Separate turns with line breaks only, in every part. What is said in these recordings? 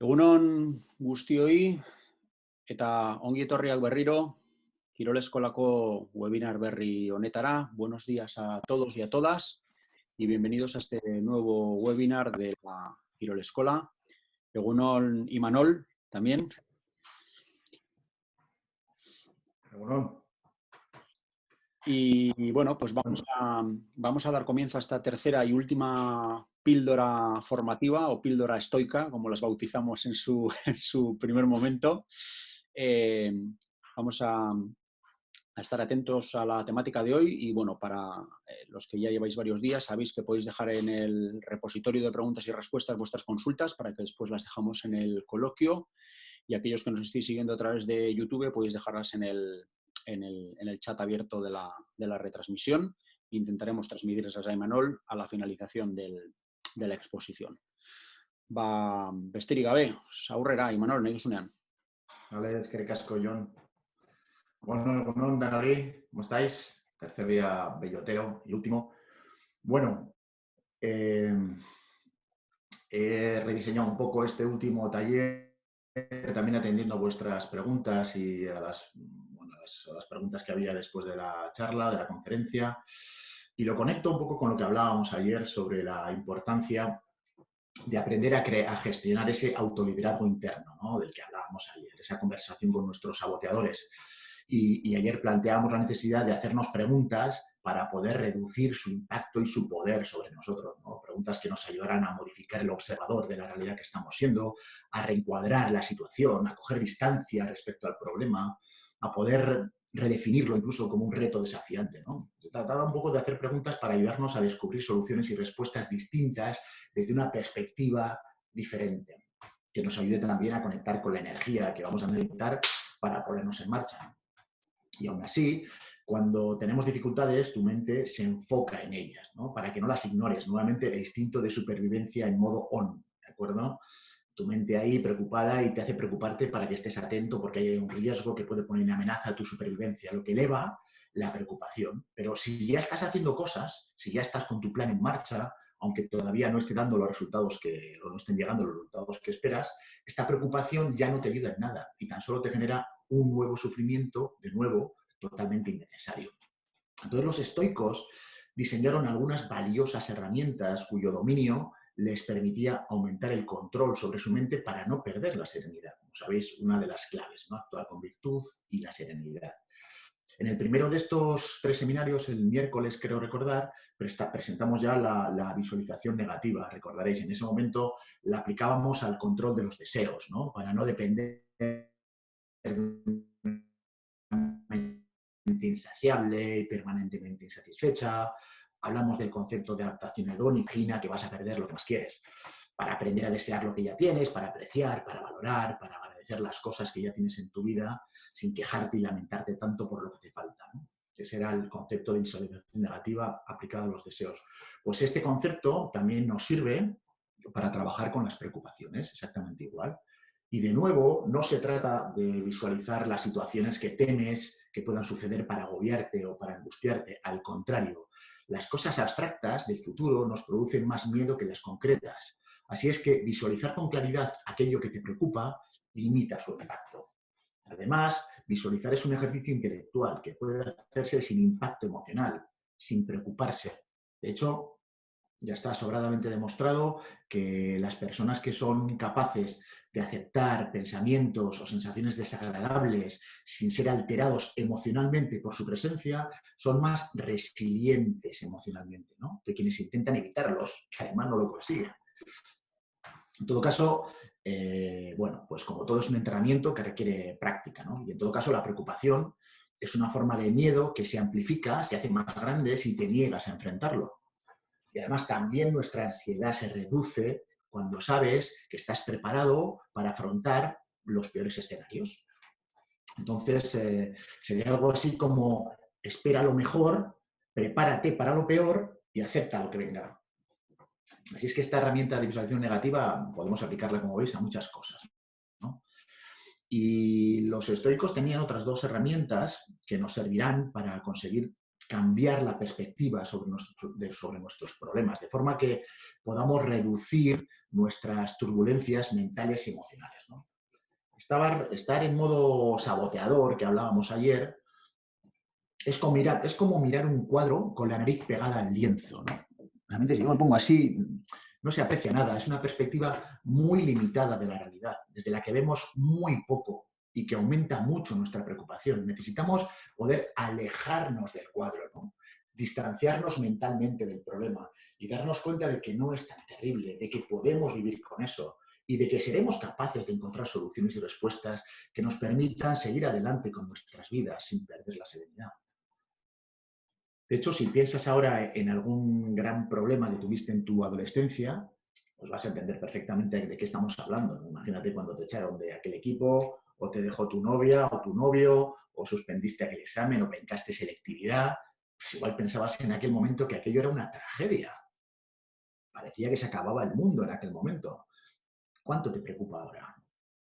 Egunon guztioi eta ongi etorriak berriro Kirol Eskolako webinar berri honetara. Buenos días a todos y a todas y bienvenidos a este nuevo webinar de la Kirol Escola. Egunon Imanol también.
Egunon.
Y bueno, pues vamos a dar comienzo a esta tercera y última píldora formativa o píldora estoica, como las bautizamos en su primer momento. Vamos a estar atentos a la temática de hoy y bueno, para los que ya lleváis varios días, sabéis que podéis dejar en el repositorio de preguntas y respuestas vuestras consultas para que después las dejamos en el coloquio, y aquellos que nos estéis siguiendo a través de YouTube podéis dejarlas en el chat abierto de la retransmisión. Intentaremos transmitirlas a Imanol a la finalización de la exposición. Besterik gabe, aurrera, Imanol, nahi duzunean.
Vale, eskerrik asko, Jon. Bueno, egunon, danori, ¿cómo estáis? Tercer día bellotero y último. Bueno, he rediseñado un poco este último taller, también atendiendo a vuestras preguntas y a las preguntas que había después de la charla, de la conferencia, y lo conecto un poco con lo que hablábamos ayer sobre la importancia de aprender a gestionar ese autoliderazgo interno, ¿no?, del que hablábamos ayer, esa conversación con nuestros saboteadores. Y ayer planteábamos la necesidad de hacernos preguntas para poder reducir su impacto y su poder sobre nosotros, ¿no? Preguntas que nos ayudaran a modificar el observador de la realidad que estamos siendo, a reencuadrar la situación, a coger distancia respecto al problema, a poder redefinirlo incluso como un reto desafiante, ¿no? Se trataba un poco de hacer preguntas para ayudarnos a descubrir soluciones y respuestas distintas desde una perspectiva diferente, que nos ayude también a conectar con la energía que vamos a necesitar para ponernos en marcha. Y aún así, cuando tenemos dificultades, tu mente se enfoca en ellas, ¿no?, para que no las ignores. Nuevamente, el instinto de supervivencia en modo on, ¿de acuerdo? Tu mente ahí preocupada y te hace preocuparte para que estés atento porque hay un riesgo que puede poner en amenaza tu supervivencia, lo que eleva la preocupación. Pero si ya estás haciendo cosas, si ya estás con tu plan en marcha, aunque todavía no esté dando los resultados o no estén llegando los resultados que esperas, esta preocupación ya no te ayuda en nada y tan solo te genera un nuevo sufrimiento, de nuevo, totalmente innecesario. Entonces los estoicos diseñaron algunas valiosas herramientas cuyo dominio les permitía aumentar el control sobre su mente para no perder la serenidad. Como sabéis, una de las claves, ¿no?, actuar con virtud y la serenidad. En el primero de estos 3 seminarios, el miércoles, creo recordar, presentamos ya la visualización negativa. Recordaréis, en ese momento la aplicábamos al control de los deseos, ¿no?, para no depender de una mente insaciable y permanentemente insatisfecha. Hablamos del concepto de adaptación hedónica, que vas a perder lo que más quieres, para aprender a desear lo que ya tienes, para apreciar, para valorar, para agradecer las cosas que ya tienes en tu vida, sin quejarte y lamentarte tanto por lo que te falta, ¿no? Ese era el concepto de visualización negativa aplicado a los deseos. Pues este concepto también nos sirve para trabajar con las preocupaciones, exactamente igual. Y de nuevo, no se trata de visualizar las situaciones que temes que puedan suceder para agobiarte o para angustiarte. Al contrario, las cosas abstractas del futuro nos producen más miedo que las concretas. Así es que visualizar con claridad aquello que te preocupa limita su impacto. Además, visualizar es un ejercicio intelectual que puede hacerse sin impacto emocional, sin preocuparse. De hecho, ya está sobradamente demostrado que las personas que son capaces de aceptar pensamientos o sensaciones desagradables sin ser alterados emocionalmente por su presencia son más resilientes emocionalmente, ¿no?, que quienes intentan evitarlos, que además no lo consiguen. En todo caso, bueno, pues como todo es un entrenamiento que requiere práctica, ¿no? Y en todo caso la preocupación es una forma de miedo que se amplifica, se hace más grande si te niegas a enfrentarlo. Y además también nuestra ansiedad se reduce cuando sabes que estás preparado para afrontar los peores escenarios. Entonces, sería algo así como: espera lo mejor, prepárate para lo peor y acepta lo que venga. Así es que esta herramienta de visualización negativa podemos aplicarla, como veis, a muchas cosas, ¿no? Y los estoicos tenían otras 2 herramientas que nos servirán para conseguir cambiar la perspectiva sobre nuestros problemas, de forma que podamos reducir nuestras turbulencias mentales y emocionales, ¿no? Estar en modo saboteador, que hablábamos ayer, es como mirar un cuadro con la nariz pegada al lienzo, ¿no? Realmente, si yo me pongo así, no se aprecia nada. Es una perspectiva muy limitada de la realidad, desde la que vemos muy poco y que aumenta mucho nuestra preocupación. Necesitamos poder alejarnos del cuadro, ¿no? Distanciarnos mentalmente del problema y darnos cuenta de que no es tan terrible, de que podemos vivir con eso y de que seremos capaces de encontrar soluciones y respuestas que nos permitan seguir adelante con nuestras vidas sin perder la serenidad. De hecho, si piensas ahora en algún gran problema que tuviste en tu adolescencia, pues vas a entender perfectamente de qué estamos hablando, ¿no? Imagínate cuando te echaron de aquel equipo, o te dejó tu novia o tu novio, o suspendiste aquel examen, o pencaste selectividad. Pues igual pensabas en aquel momento que aquello era una tragedia. Parecía que se acababa el mundo en aquel momento. ¿Cuánto te preocupa ahora?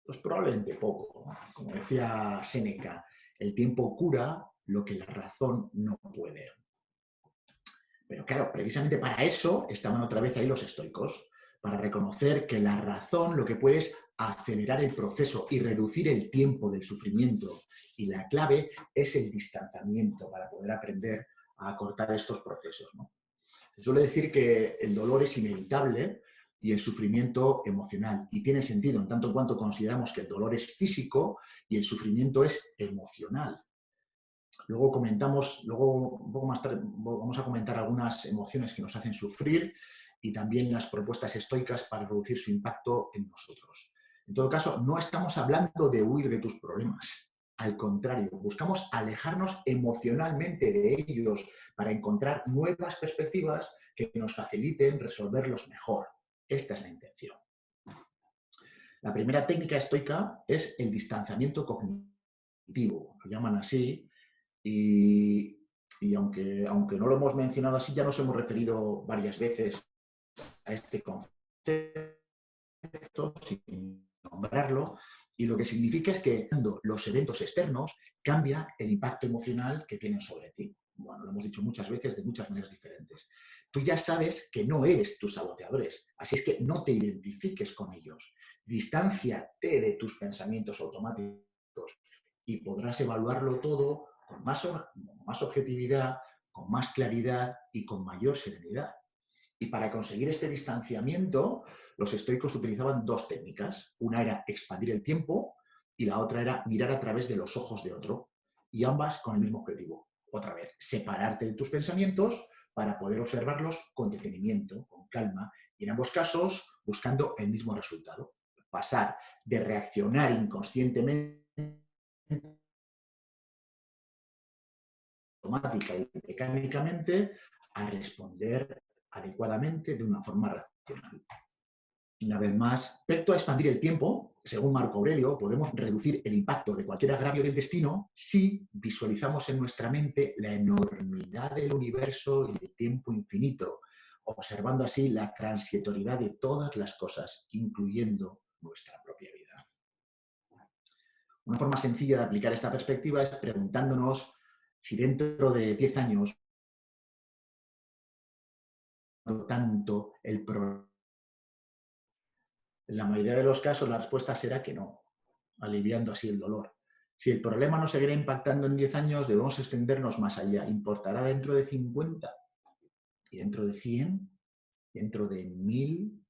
Pues probablemente poco, ¿no? Como decía Séneca, el tiempo cura lo que la razón no puede. Pero claro, precisamente para eso estaban otra vez ahí los estoicos, para reconocer que la razón lo que puede es acelerar el proceso y reducir el tiempo del sufrimiento. Y la clave es el distanciamiento para poder aprender a acortar estos procesos, ¿no? Se suele decir que el dolor es inevitable y el sufrimiento emocional. Y tiene sentido en tanto en cuanto consideramos que el dolor es físico y el sufrimiento es emocional. Luego un poco más tarde, vamos a comentar algunas emociones que nos hacen sufrir y también las propuestas estoicas para reducir su impacto en nosotros. En todo caso, no estamos hablando de huir de tus problemas. Al contrario, buscamos alejarnos emocionalmente de ellos para encontrar nuevas perspectivas que nos faciliten resolverlos mejor. Esta es la intención. La primera técnica estoica es el distanciamiento cognitivo, lo llaman así. Y aunque no lo hemos mencionado así, ya nos hemos referido varias veces a este concepto sin nombrarlo, y lo que significa es que cuando los eventos externos cambia el impacto emocional que tienen sobre ti. Bueno, lo hemos dicho muchas veces de muchas maneras diferentes. Tú ya sabes que no eres tus saboteadores, así es que no te identifiques con ellos. Distánciate de tus pensamientos automáticos y podrás evaluarlo todo con más objetividad, con más claridad y con mayor serenidad. Y para conseguir este distanciamiento, los estoicos utilizaban dos técnicas. Una era expandir el tiempo y la otra era mirar a través de los ojos de otro. Y ambas con el mismo objetivo. Otra vez, separarte de tus pensamientos para poder observarlos con detenimiento, con calma, y en ambos casos buscando el mismo resultado. Pasar de reaccionar inconscientemente automática y mecánicamente a responder adecuadamente de una forma racional. Una vez más, respecto a expandir el tiempo, según Marco Aurelio, podemos reducir el impacto de cualquier agravio del destino si visualizamos en nuestra mente la enormidad del universo y el tiempo infinito, observando así la transitoriedad de todas las cosas, incluyendo nuestra propia vida. Una forma sencilla de aplicar esta perspectiva es preguntándonos si dentro de 10 años tanto el problema. En la mayoría de los casos la respuesta será que no, aliviando así el dolor. Si el problema no seguirá impactando en 10 años, debemos extendernos más allá. ¿Importará dentro de 50? ¿Y dentro de 100? ¿Dentro de 1000?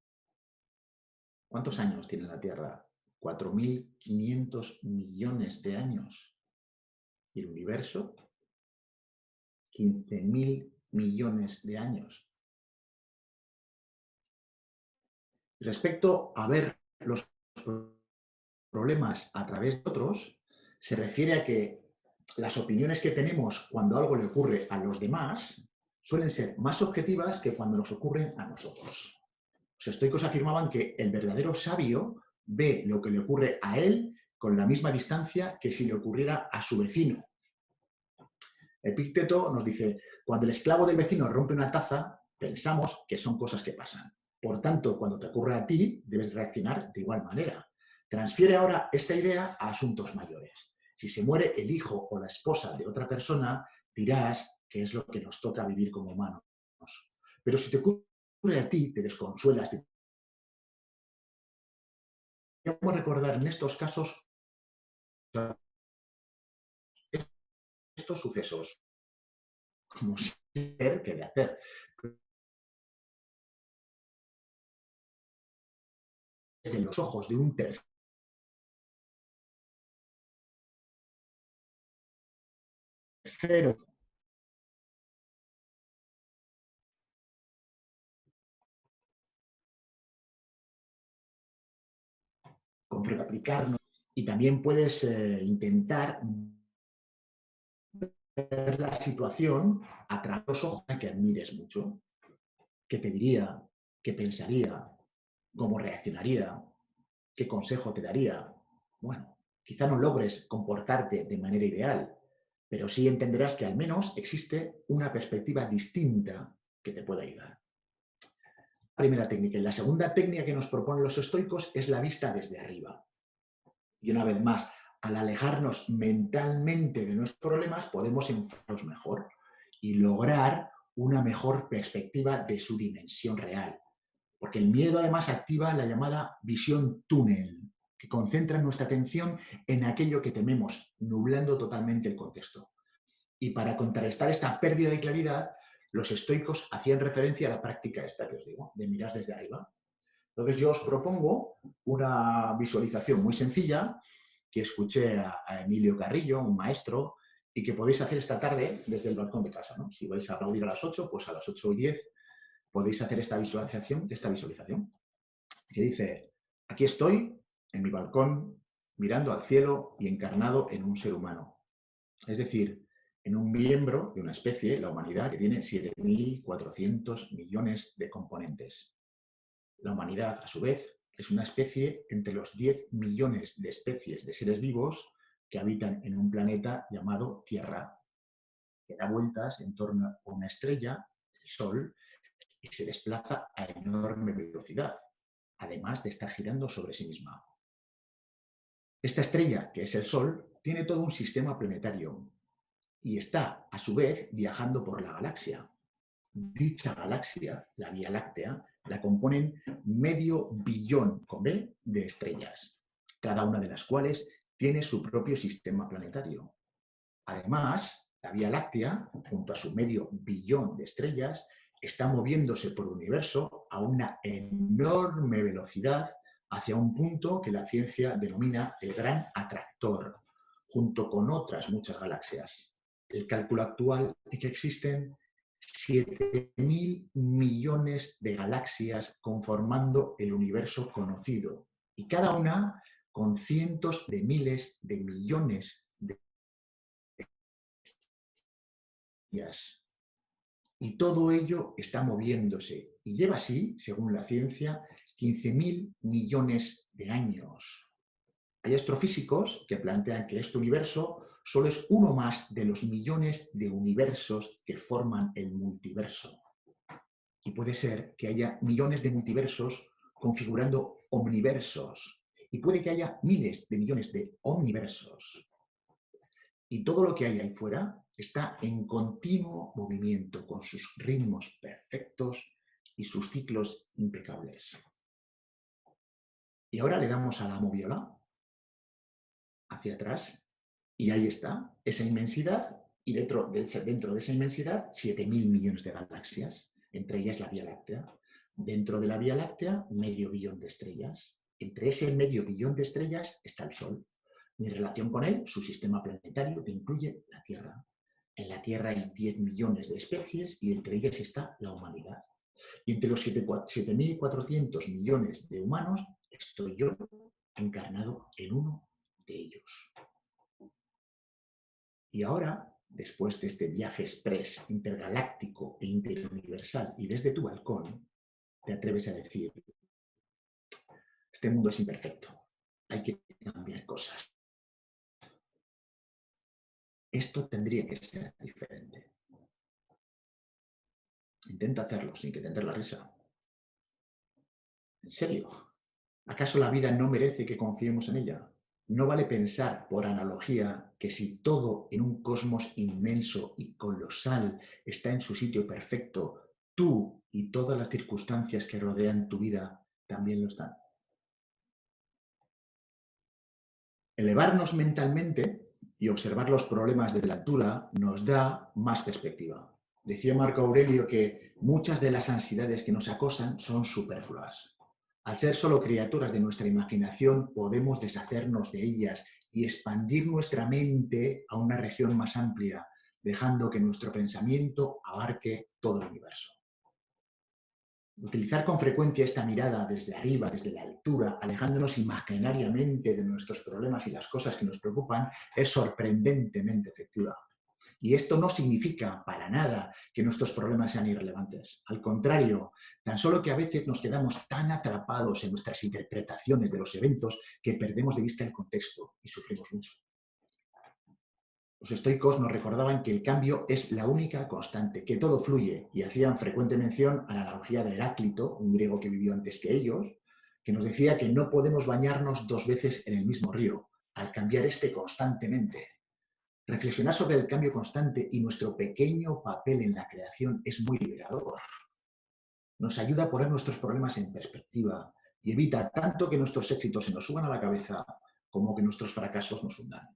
¿Cuántos años tiene la Tierra? 4.500 millones de años. ¿Y el universo? 15.000 millones de años. Respecto a ver los problemas a través de otros, se refiere a que las opiniones que tenemos cuando algo le ocurre a los demás suelen ser más objetivas que cuando nos ocurren a nosotros. Los estoicos afirmaban que el verdadero sabio ve lo que le ocurre a él con la misma distancia que si le ocurriera a su vecino. Epicteto nos dice, cuando el esclavo del vecino rompe una taza, pensamos que son cosas que pasan. Por tanto, cuando te ocurre a ti, debes reaccionar de igual manera. Transfiere ahora esta idea a asuntos mayores. Si se muere el hijo o la esposa de otra persona, dirás que es lo que nos toca vivir como humanos. Pero si te ocurre a ti, te desconsuelas. Debemos recordar en estos casos estos sucesos como ser que de hacer. Desde los ojos de un tercero con aplicarnos, y también puedes intentar ver la situación a través de los ojos que admires mucho. ¿Qué te diría? ¿Qué pensaría? ¿Cómo reaccionaría? ¿Qué consejo te daría? Bueno, quizá no logres comportarte de manera ideal, pero sí entenderás que al menos existe una perspectiva distinta que te puede ayudar. Primera técnica. Y la segunda técnica que nos proponen los estoicos es la vista desde arriba. Y una vez más, al alejarnos mentalmente de nuestros problemas, podemos enfocarnos mejor y lograr una mejor perspectiva de su dimensión real. Porque el miedo además activa la llamada visión túnel, que concentra nuestra atención en aquello que tememos, nublando totalmente el contexto. Y para contrarrestar esta pérdida de claridad, los estoicos hacían referencia a la práctica esta que os digo, de mirar desde arriba. Entonces yo os propongo una visualización muy sencilla que escuché a Emilio Carrillo, un maestro, y que podéis hacer esta tarde desde el balcón de casa, ¿no? Si vais a aplaudir a las 8, pues a las 8:10 podéis hacer esta visualización, que dice: aquí estoy en mi balcón mirando al cielo y encarnado en un ser humano. Es decir, en un miembro de una especie, la humanidad, que tiene 7.400 millones de componentes. La humanidad, a su vez, es una especie entre los 10 millones de especies de seres vivos que habitan en un planeta llamado Tierra, que da vueltas en torno a una estrella, el Sol, y se desplaza a enorme velocidad, además de estar girando sobre sí misma. Esta estrella, que es el Sol, tiene todo un sistema planetario y está, a su vez, viajando por la galaxia. Dicha galaxia, la Vía Láctea, la componen 500 millones con B de estrellas, cada una de las cuales tiene su propio sistema planetario. Además, la Vía Láctea, junto a su 500 millones de estrellas, está moviéndose por el universo a una enorme velocidad hacia un punto que la ciencia denomina el gran atractor, junto con otras muchas galaxias. El cálculo actual es que existen 7.000 millones de galaxias conformando el universo conocido, y cada una con cientos de miles de millones de ellas. Y todo ello está moviéndose y lleva así, según la ciencia, 15.000 millones de años. Hay astrofísicos que plantean que este universo solo es uno más de los millones de universos que forman el multiverso. Y puede ser que haya millones de multiversos configurando omniversos. Y puede que haya miles de millones de omniversos. Y todo lo que hay ahí fuera está en continuo movimiento, con sus ritmos perfectos y sus ciclos impecables. Y ahora le damos a la moviola hacia atrás y ahí está, esa inmensidad, y dentro de esa inmensidad 7.000 millones de galaxias, entre ellas la Vía Láctea. Dentro de la Vía Láctea, 500 millones de estrellas. Entre ese 500 millones de estrellas está el Sol. Y en relación con él, su sistema planetario, que incluye la Tierra. En la Tierra hay 10 millones de especies y entre ellas está la humanidad. Y entre los 7.400 millones de humanos estoy yo encarnado en uno de ellos. Y ahora, después de este viaje express intergaláctico e interuniversal y desde tu balcón, te atreves a decir: este mundo es imperfecto, hay que cambiar cosas. Esto tendría que ser diferente. Intenta hacerlo sin que te entre la risa. ¿En serio? ¿Acaso la vida no merece que confiemos en ella? No vale pensar, por analogía, que si todo en un cosmos inmenso y colosal está en su sitio perfecto, tú y todas las circunstancias que rodean tu vida también lo están. Elevarnos mentalmente y observar los problemas desde la altura nos da más perspectiva. Decía Marco Aurelio que muchas de las ansiedades que nos acosan son superfluas. Al ser solo criaturas de nuestra imaginación, podemos deshacernos de ellas y expandir nuestra mente a una región más amplia, dejando que nuestro pensamiento abarque todo el universo. Utilizar con frecuencia esta mirada desde arriba, desde la altura, alejándonos imaginariamente de nuestros problemas y las cosas que nos preocupan, es sorprendentemente efectiva. Y esto no significa para nada que nuestros problemas sean irrelevantes. Al contrario, tan solo que a veces nos quedamos tan atrapados en nuestras interpretaciones de los eventos que perdemos de vista el contexto y sufrimos mucho. Los estoicos nos recordaban que el cambio es la única constante, que todo fluye, y hacían frecuente mención a la analogía de Heráclito, un griego que vivió antes que ellos, que nos decía que no podemos bañarnos dos veces en el mismo río, al cambiar este constantemente. Reflexionar sobre el cambio constante y nuestro pequeño papel en la creación es muy liberador. Nos ayuda a poner nuestros problemas en perspectiva y evita tanto que nuestros éxitos se nos suban a la cabeza como que nuestros fracasos nos hundan.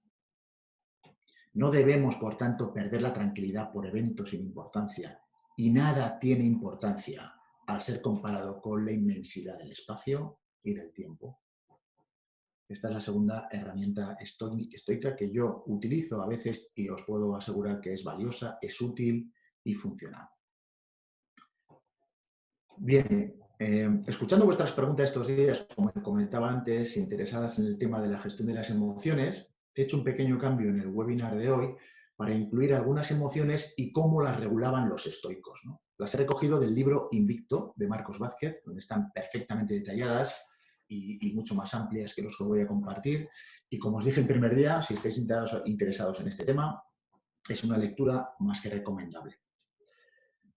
No debemos, por tanto, perder la tranquilidad por eventos sin importancia. Y nada tiene importancia al ser comparado con la inmensidad del espacio y del tiempo. Esta es la segunda herramienta estoica que yo utilizo a veces y os puedo asegurar que es valiosa, es útil y funciona. Bien, escuchando vuestras preguntas estos días, como comentaba antes, interesadas en el tema de la gestión de las emociones, he hecho un pequeño cambio en el webinar de hoy para incluir algunas emociones y cómo las regulaban los estoicos, ¿no? Las he recogido del libro Invicto de Marcos Vázquez, donde están perfectamente detalladas y mucho más amplias que los que voy a compartir. Y como os dije el primer día, si estáis interesados en este tema, es una lectura más que recomendable.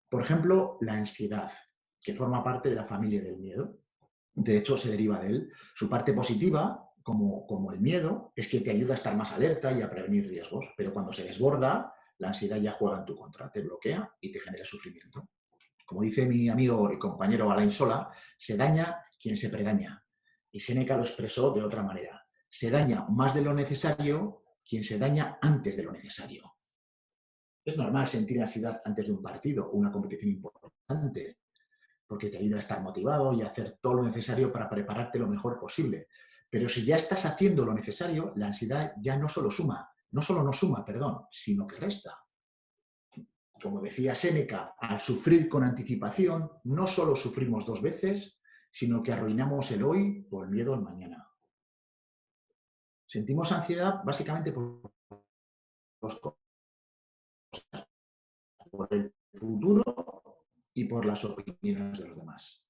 Por ejemplo, la ansiedad, que forma parte de la familia del miedo. De hecho, se deriva de él. Su parte positiva, como el miedo, es que te ayuda a estar más alerta y a prevenir riesgos. Pero cuando se desborda, la ansiedad ya juega en tu contra, te bloquea y te genera sufrimiento. Como dice mi amigo y compañero Alain Sola, se daña quien se predaña. Y Séneca lo expresó de otra manera. Se daña más de lo necesario quien se daña antes de lo necesario. Es normal sentir ansiedad antes de un partido o una competición importante, porque te ayuda a estar motivado y a hacer todo lo necesario para prepararte lo mejor posible. Pero si ya estás haciendo lo necesario, la ansiedad ya no solo no suma, sino que resta. Como decía Séneca, al sufrir con anticipación, no solo sufrimos dos veces, sino que arruinamos el hoy por miedo al mañana. Sentimos ansiedad básicamente por el futuro y por las opiniones de los demás.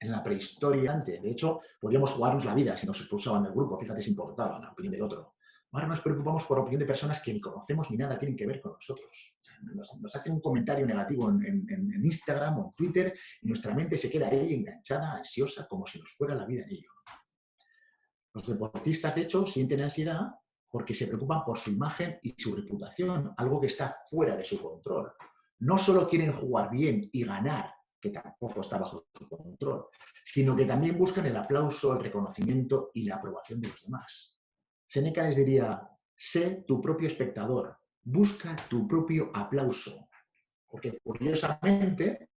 En la prehistoria, antes, de hecho, podíamos jugarnos la vida si nos expulsaban del grupo, fíjate si importaba la opinión del otro. Ahora nos preocupamos por opinión de personas que ni conocemos ni nada tienen que ver con nosotros. O sea, nos hacen un comentario negativo en Instagram o en Twitter y nuestra mente se queda ahí enganchada, ansiosa, como si nos fuera la vida en ello. Los deportistas, de hecho, sienten ansiedad porque se preocupan por su imagen y su reputación, algo que está fuera de su control. No solo quieren jugar bien y ganar, que tampoco está bajo su control, sino que también buscan el aplauso, el reconocimiento y la aprobación de los demás. Séneca les diría, sé tu propio espectador, busca tu propio aplauso. Porque curiosamente,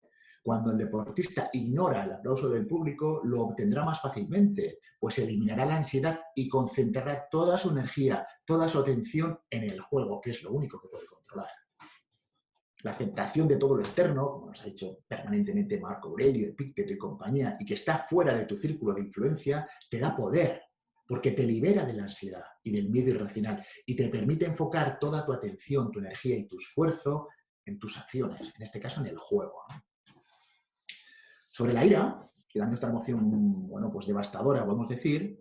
cuando el deportista ignora el aplauso del público, lo obtendrá más fácilmente, pues eliminará la ansiedad y concentrará toda su energía, toda su atención en el juego, que es lo único que puede controlar. La aceptación de todo lo externo, como nos ha dicho permanentemente Marco Aurelio, Epicteto y compañía, y que está fuera de tu círculo de influencia, te da poder, porque te libera de la ansiedad y del miedo irracional y te permite enfocar toda tu atención, tu energía y tu esfuerzo en tus acciones, en este caso en el juego, ¿no? Sobre la ira, que es nuestra emoción, pues devastadora, podemos decir,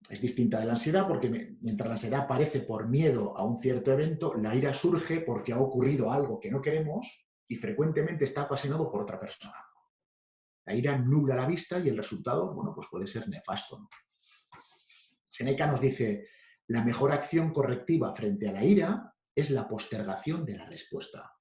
es distinta de la ansiedad porque mientras la ansiedad aparece por miedo a un cierto evento, la ira surge porque ha ocurrido algo que no queremos y frecuentemente está ocasionado por otra persona. La ira nubla la vista y el resultado, pues puede ser nefasto, ¿no? Séneca nos dice, la mejor acción correctiva frente a la ira es la postergación de la respuesta.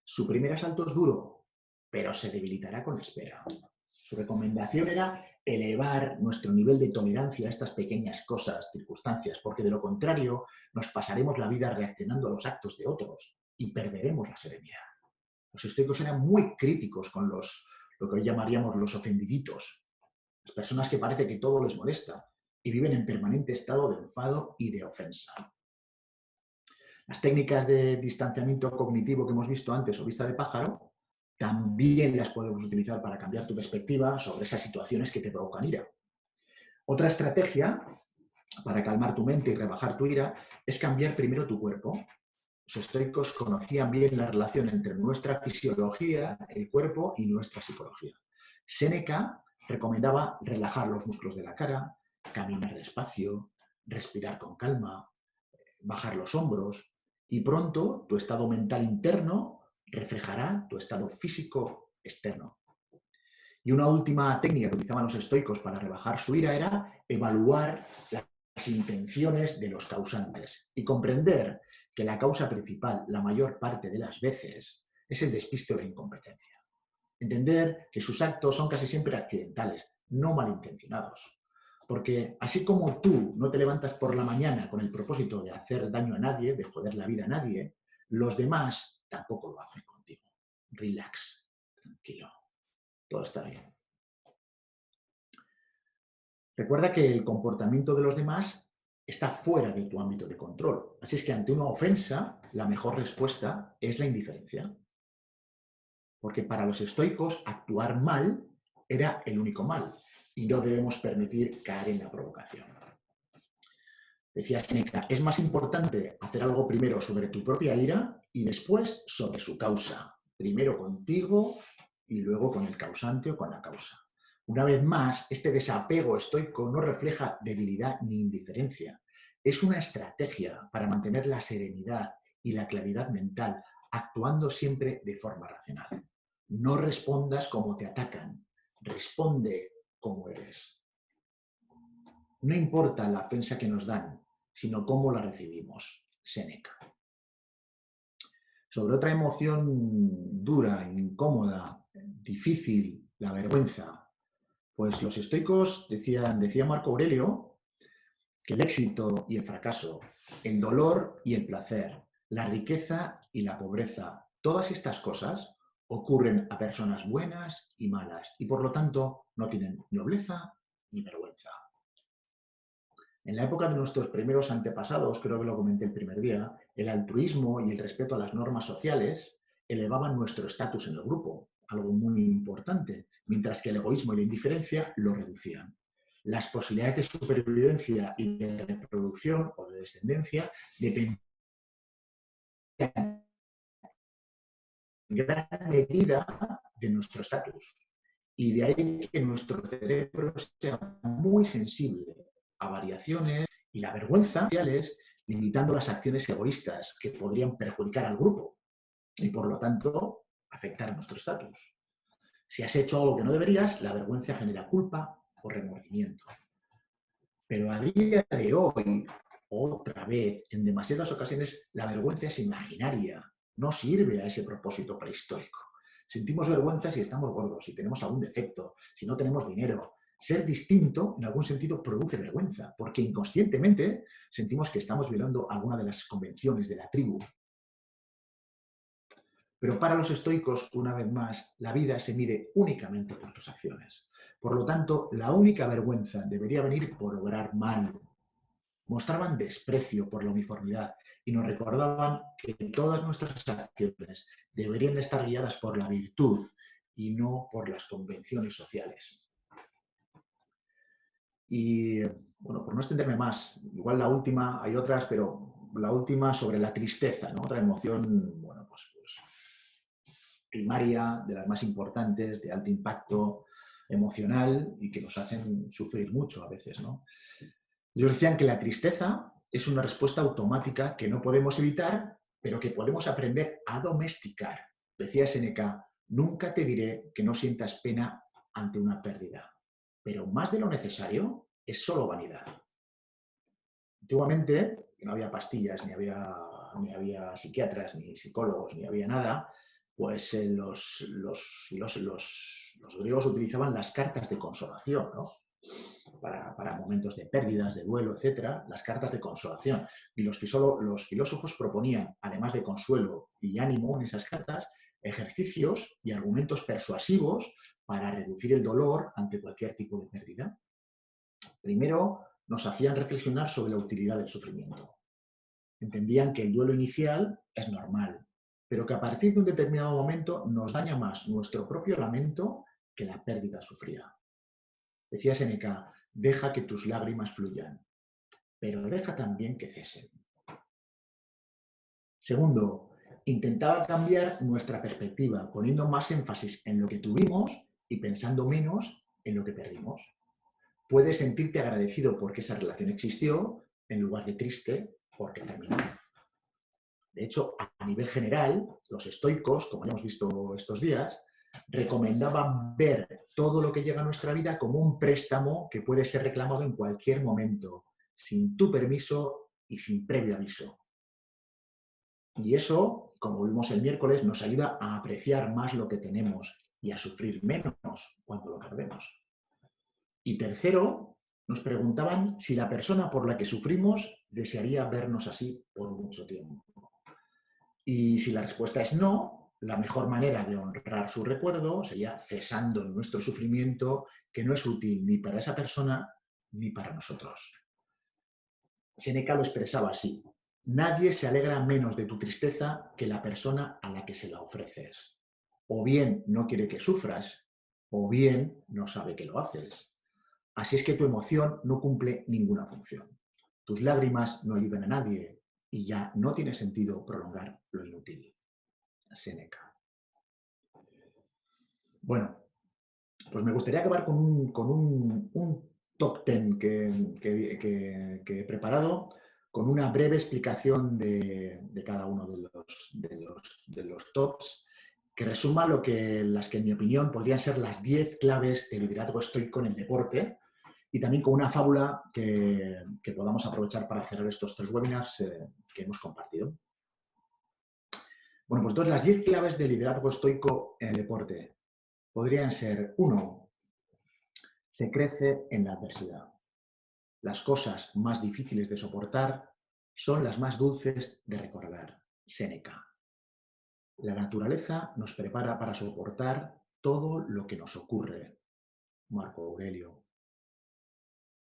Su primer asalto es duro, pero se debilitará con la espera. Su recomendación era elevar nuestro nivel de tolerancia a estas pequeñas cosas, circunstancias, porque de lo contrario nos pasaremos la vida reaccionando a los actos de otros y perderemos la serenidad. Los estoicos eran muy críticos con lo que hoy llamaríamos los ofendiditos, las personas que parece que todo les molesta y viven en permanente estado de enfado y de ofensa. Las técnicas de distanciamiento cognitivo que hemos visto antes o vista de pájaro también las podemos utilizar para cambiar tu perspectiva sobre esas situaciones que te provocan ira. Otra estrategia para calmar tu mente y rebajar tu ira es cambiar primero tu cuerpo. Los estoicos conocían bien la relación entre nuestra fisiología, el cuerpo y nuestra psicología. Séneca recomendaba relajar los músculos de la cara, caminar despacio, respirar con calma, bajar los hombros y pronto tu estado mental interno reflejará tu estado físico externo. Y una última técnica que utilizaban los estoicos para rebajar su ira era evaluar las intenciones de los causantes y comprender que la causa principal, la mayor parte de las veces, es el despiste o la incompetencia. Entender que sus actos son casi siempre accidentales, no malintencionados. Porque así como tú no te levantas por la mañana con el propósito de hacer daño a nadie, de joder la vida a nadie, los demás tampoco lo hacen contigo. Relax, tranquilo, todo está bien. Recuerda que el comportamiento de los demás está fuera de tu ámbito de control. Así es que ante una ofensa, la mejor respuesta es la indiferencia. Porque para los estoicos, actuar mal era el único mal y no debemos permitir caer en la provocación. Decía Séneca, es más importante hacer algo primero sobre tu propia ira y después sobre su causa. Primero contigo y luego con el causante o con la causa. Una vez más, este desapego estoico no refleja debilidad ni indiferencia. Es una estrategia para mantener la serenidad y la claridad mental, actuando siempre de forma racional. No respondas como te atacan, responde como eres. No importa la ofensa que nos dan, sino cómo la recibimos. Séneca. Sobre otra emoción dura, incómoda, difícil, la vergüenza, pues los estoicos decía Marco Aurelio que el éxito y el fracaso, el dolor y el placer, la riqueza y la pobreza, todas estas cosas ocurren a personas buenas y malas y por lo tanto no tienen nobleza ni vergüenza. En la época de nuestros primeros antepasados, creo que lo comenté el primer día, el altruismo y el respeto a las normas sociales elevaban nuestro estatus en el grupo, algo muy importante, mientras que el egoísmo y la indiferencia lo reducían. Las posibilidades de supervivencia y de reproducción o de descendencia dependían en gran medida de nuestro estatus. Y de ahí que nuestro cerebro sea muy sensible a variaciones y la vergüenza sociales, limitando las acciones egoístas que podrían perjudicar al grupo y, por lo tanto, afectar a nuestro estatus. Si has hecho algo que no deberías, la vergüenza genera culpa o remordimiento. Pero a día de hoy, otra vez, en demasiadas ocasiones, la vergüenza es imaginaria, no sirve a ese propósito prehistórico. Sentimos vergüenza si estamos gordos, si tenemos algún defecto, si no tenemos dinero. Ser distinto, en algún sentido, produce vergüenza, porque inconscientemente sentimos que estamos violando alguna de las convenciones de la tribu. Pero para los estoicos, una vez más, la vida se mide únicamente por tus acciones. Por lo tanto, la única vergüenza debería venir por obrar mal. Mostraban desprecio por la uniformidad y nos recordaban que todas nuestras acciones deberían estar guiadas por la virtud y no por las convenciones sociales. Y, bueno, por no extenderme más, igual la última, hay otras, pero la última sobre la tristeza, ¿no? Otra emoción, bueno, pues primaria, de las más importantes, de alto impacto emocional y que nos hacen sufrir mucho a veces, ¿no? Ellos decían que la tristeza es una respuesta automática que no podemos evitar, pero que podemos aprender a domesticar. Decía Séneca, nunca te diré que no sientas pena ante una pérdida, pero más de lo necesario es solo vanidad. Antiguamente, no había pastillas, ni había psiquiatras, ni psicólogos, ni había nada, pues los griegos utilizaban las cartas de consolación, ¿no? Para momentos de pérdidas, de duelo, etcétera, las cartas de consolación. Y los filósofos proponían, además de consuelo y ánimo en esas cartas, ejercicios y argumentos persuasivos para reducir el dolor ante cualquier tipo de pérdida. Primero, nos hacían reflexionar sobre la utilidad del sufrimiento. Entendían que el duelo inicial es normal, pero que a partir de un determinado momento nos daña más nuestro propio lamento que la pérdida sufrida. Decía Séneca, deja que tus lágrimas fluyan, pero deja también que cesen. Segundo, intentaba cambiar nuestra perspectiva, poniendo más énfasis en lo que tuvimos y pensando menos en lo que perdimos. Puedes sentirte agradecido porque esa relación existió, en lugar de triste porque terminó. De hecho, a nivel general, los estoicos, como hemos visto estos días, recomendaban ver todo lo que llega a nuestra vida como un préstamo que puede ser reclamado en cualquier momento, sin tu permiso y sin previo aviso. Y eso, como vimos el miércoles, nos ayuda a apreciar más lo que tenemos y a sufrir menos cuando lo perdemos. Y tercero, nos preguntaban si la persona por la que sufrimos desearía vernos así por mucho tiempo. Y si la respuesta es no, la mejor manera de honrar su recuerdo sería cesando nuestro sufrimiento, que no es útil ni para esa persona ni para nosotros. Séneca lo expresaba así: nadie se alegra menos de tu tristeza que la persona a la que se la ofreces. O bien no quiere que sufras, o bien no sabe que lo haces. Así es que tu emoción no cumple ninguna función. Tus lágrimas no ayudan a nadie y ya no tiene sentido prolongar lo inútil. Séneca. Bueno, pues me gustaría acabar con un top 10 que he preparado, con una breve explicación de cada uno de los tops, que resuma las que en mi opinión podrían ser las 10 claves de liderazgo estoico en el deporte, y también con una fábula que podamos aprovechar para cerrar estos 3 webinars que hemos compartido. Bueno, pues entonces las 10 claves de liderazgo estoico en el deporte podrían ser: 1. Se crece en la adversidad. Las cosas más difíciles de soportar son las más dulces de recordar. Séneca. La naturaleza nos prepara para soportar todo lo que nos ocurre. Marco Aurelio.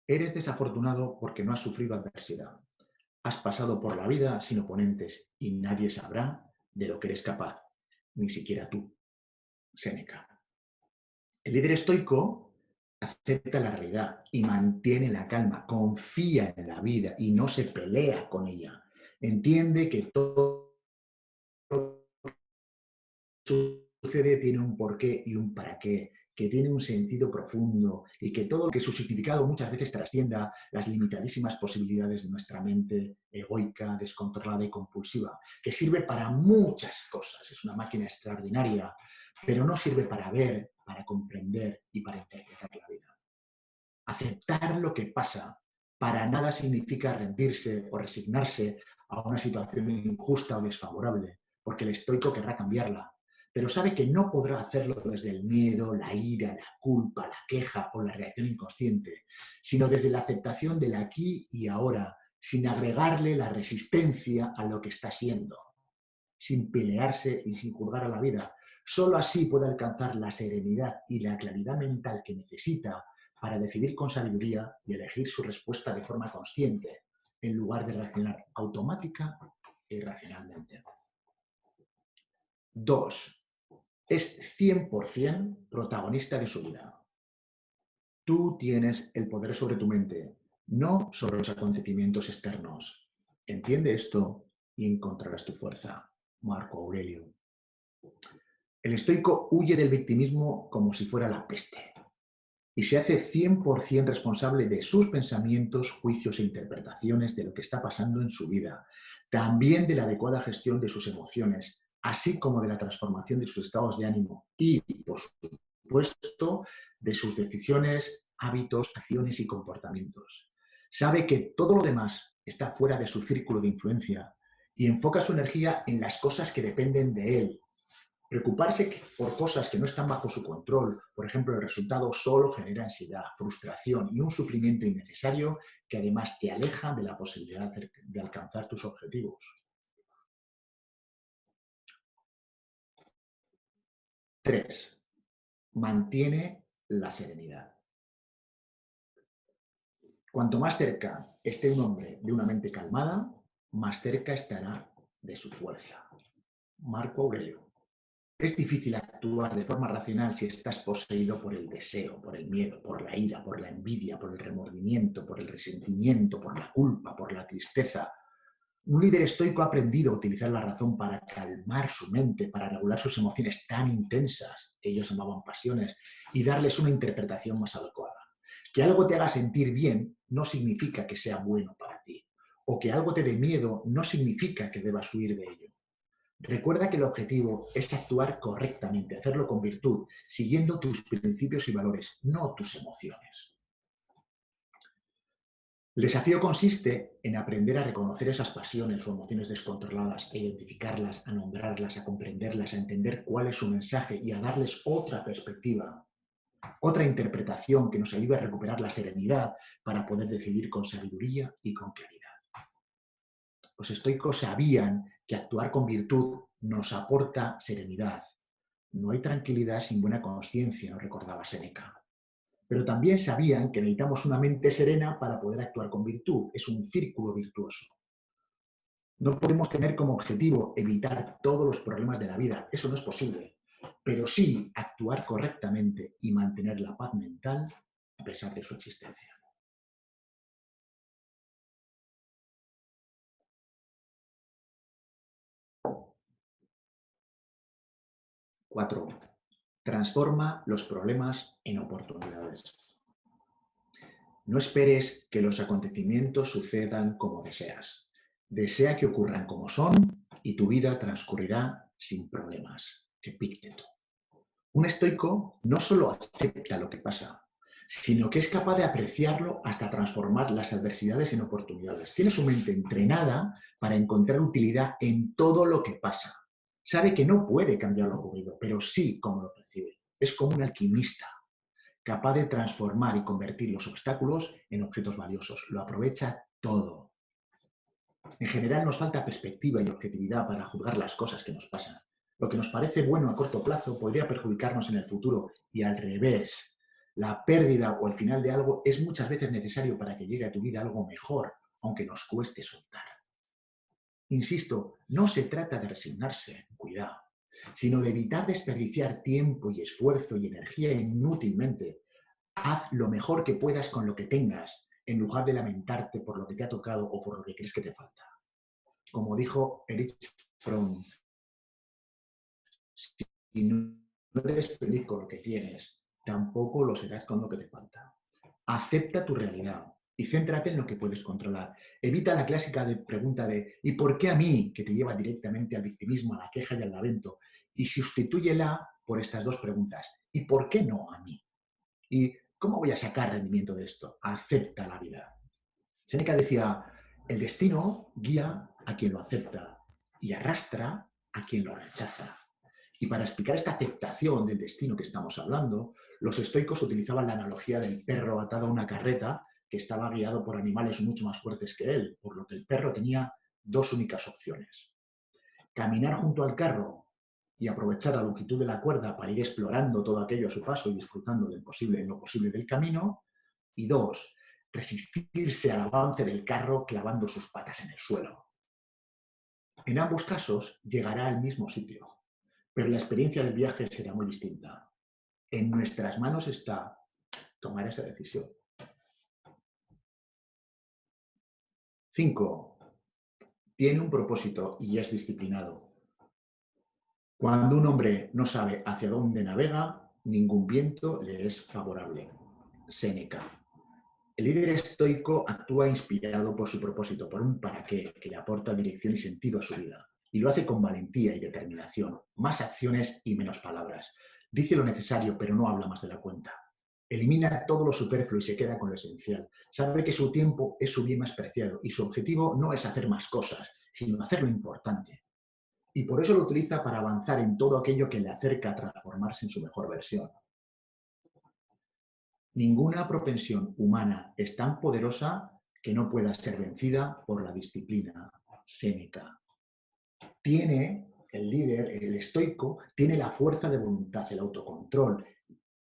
Eres desafortunado porque no has sufrido adversidad. Has pasado por la vida sin oponentes y nadie sabrá de lo que eres capaz, ni siquiera tú. Séneca. El líder estoico acepta la realidad y mantiene la calma, confía en la vida y no se pelea con ella. Entiende que todo lo que sucede tiene un porqué y un para qué, que tiene un sentido profundo y que todo lo que su significado muchas veces trascienda las limitadísimas posibilidades de nuestra mente egoica, descontrolada y compulsiva, que sirve para muchas cosas. Es una máquina extraordinaria, pero no sirve para ver, para comprender y para interpretar la vida. Aceptar lo que pasa para nada significa rendirse o resignarse a una situación injusta o desfavorable, porque el estoico querrá cambiarla, pero sabe que no podrá hacerlo desde el miedo, la ira, la culpa, la queja o la reacción inconsciente, sino desde la aceptación del aquí y ahora, sin agregarle la resistencia a lo que está siendo, sin pelearse y sin juzgar a la vida. Solo así puede alcanzar la serenidad y la claridad mental que necesita para decidir con sabiduría y elegir su respuesta de forma consciente, en lugar de reaccionar automática e irracionalmente. 2. Es 100% protagonista de su vida. Tú tienes el poder sobre tu mente, no sobre los acontecimientos externos. Entiende esto y encontrarás tu fuerza. Marco Aurelio. El estoico huye del victimismo como si fuera la peste y se hace 100% responsable de sus pensamientos, juicios e interpretaciones de lo que está pasando en su vida, también de la adecuada gestión de sus emociones, así como de la transformación de sus estados de ánimo y, por supuesto, de sus decisiones, hábitos, acciones y comportamientos. Sabe que todo lo demás está fuera de su círculo de influencia y enfoca su energía en las cosas que dependen de él. Preocuparse por cosas que no están bajo su control, por ejemplo, el resultado solo genera ansiedad, frustración y un sufrimiento innecesario que además te aleja de la posibilidad de alcanzar tus objetivos. 3. Mantiene la serenidad. Cuanto más cerca esté un hombre de una mente calmada, más cerca estará de su fuerza. Marco Aurelio. Es difícil actuar de forma racional si estás poseído por el deseo, por el miedo, por la ira, por la envidia, por el remordimiento, por el resentimiento, por la culpa, por la tristeza. Un líder estoico ha aprendido a utilizar la razón para calmar su mente, para regular sus emociones tan intensas, ellos llamaban pasiones, y darles una interpretación más adecuada. Que algo te haga sentir bien no significa que sea bueno para ti, o que algo te dé miedo no significa que debas huir de ello. Recuerda que el objetivo es actuar correctamente, hacerlo con virtud, siguiendo tus principios y valores, no tus emociones. El desafío consiste en aprender a reconocer esas pasiones o emociones descontroladas, a identificarlas, a nombrarlas, a comprenderlas, a entender cuál es su mensaje y a darles otra perspectiva, otra interpretación que nos ayude a recuperar la serenidad para poder decidir con sabiduría y con claridad. Los estoicos sabían que actuar con virtud nos aporta serenidad. No hay tranquilidad sin buena conciencia, nos recordaba Séneca. Pero también sabían que necesitamos una mente serena para poder actuar con virtud. Es un círculo virtuoso. No podemos tener como objetivo evitar todos los problemas de la vida. Eso no es posible. Pero sí actuar correctamente y mantener la paz mental a pesar de su existencia. 4. Transforma los problemas en oportunidades. No esperes que los acontecimientos sucedan como deseas. Desea que ocurran como son y tu vida transcurrirá sin problemas. Epícteto. Un estoico no solo acepta lo que pasa, sino que es capaz de apreciarlo hasta transformar las adversidades en oportunidades. Tiene su mente entrenada para encontrar utilidad en todo lo que pasa. Sabe que no puede cambiar lo ocurrido, pero sí cómo lo percibe. Es como un alquimista, capaz de transformar y convertir los obstáculos en objetos valiosos. Lo aprovecha todo. En general nos falta perspectiva y objetividad para juzgar las cosas que nos pasan. Lo que nos parece bueno a corto plazo podría perjudicarnos en el futuro y al revés. La pérdida o el final de algo es muchas veces necesario para que llegue a tu vida algo mejor, aunque nos cueste soltar. Insisto, no se trata de resignarse, cuidado, sino de evitar desperdiciar tiempo y esfuerzo y energía inútilmente. Haz lo mejor que puedas con lo que tengas, en lugar de lamentarte por lo que te ha tocado o por lo que crees que te falta. Como dijo Erich Fromm, si no eres feliz con lo que tienes, tampoco lo serás con lo que te falta. Acepta tu realidad y céntrate en lo que puedes controlar. Evita la clásica pregunta de ¿y por qué a mí?, que te lleva directamente al victimismo, a la queja y al lamento. Y sustitúyela por estas dos preguntas. ¿Y por qué no a mí? ¿Y cómo voy a sacar rendimiento de esto? Acepta la vida. Séneca decía, el destino guía a quien lo acepta y arrastra a quien lo rechaza. Y para explicar esta aceptación del destino que estamos hablando, los estoicos utilizaban la analogía del perro atado a una carreta que estaba guiado por animales mucho más fuertes que él, por lo que el perro tenía dos únicas opciones. Caminar junto al carro y aprovechar la longitud de la cuerda para ir explorando todo aquello a su paso y disfrutando en lo posible del camino. Y 2, resistirse al avance del carro clavando sus patas en el suelo. En ambos casos llegará al mismo sitio, pero la experiencia del viaje será muy distinta. En nuestras manos está tomar esa decisión. 5. Tiene un propósito y es disciplinado. Cuando un hombre no sabe hacia dónde navega, ningún viento le es favorable. Séneca. El líder estoico actúa inspirado por su propósito, por un para qué que le aporta dirección y sentido a su vida. Y lo hace con valentía y determinación, más acciones y menos palabras. Dice lo necesario, pero no habla más de la cuenta. Elimina todo lo superfluo y se queda con lo esencial. Sabe que su tiempo es su bien más preciado y su objetivo no es hacer más cosas, sino hacer lo importante. Y por eso lo utiliza para avanzar en todo aquello que le acerca a transformarse en su mejor versión. Ninguna propensión humana es tan poderosa que no pueda ser vencida por la disciplina. Séneca. El líder, el estoico, tiene la fuerza de voluntad, el autocontrol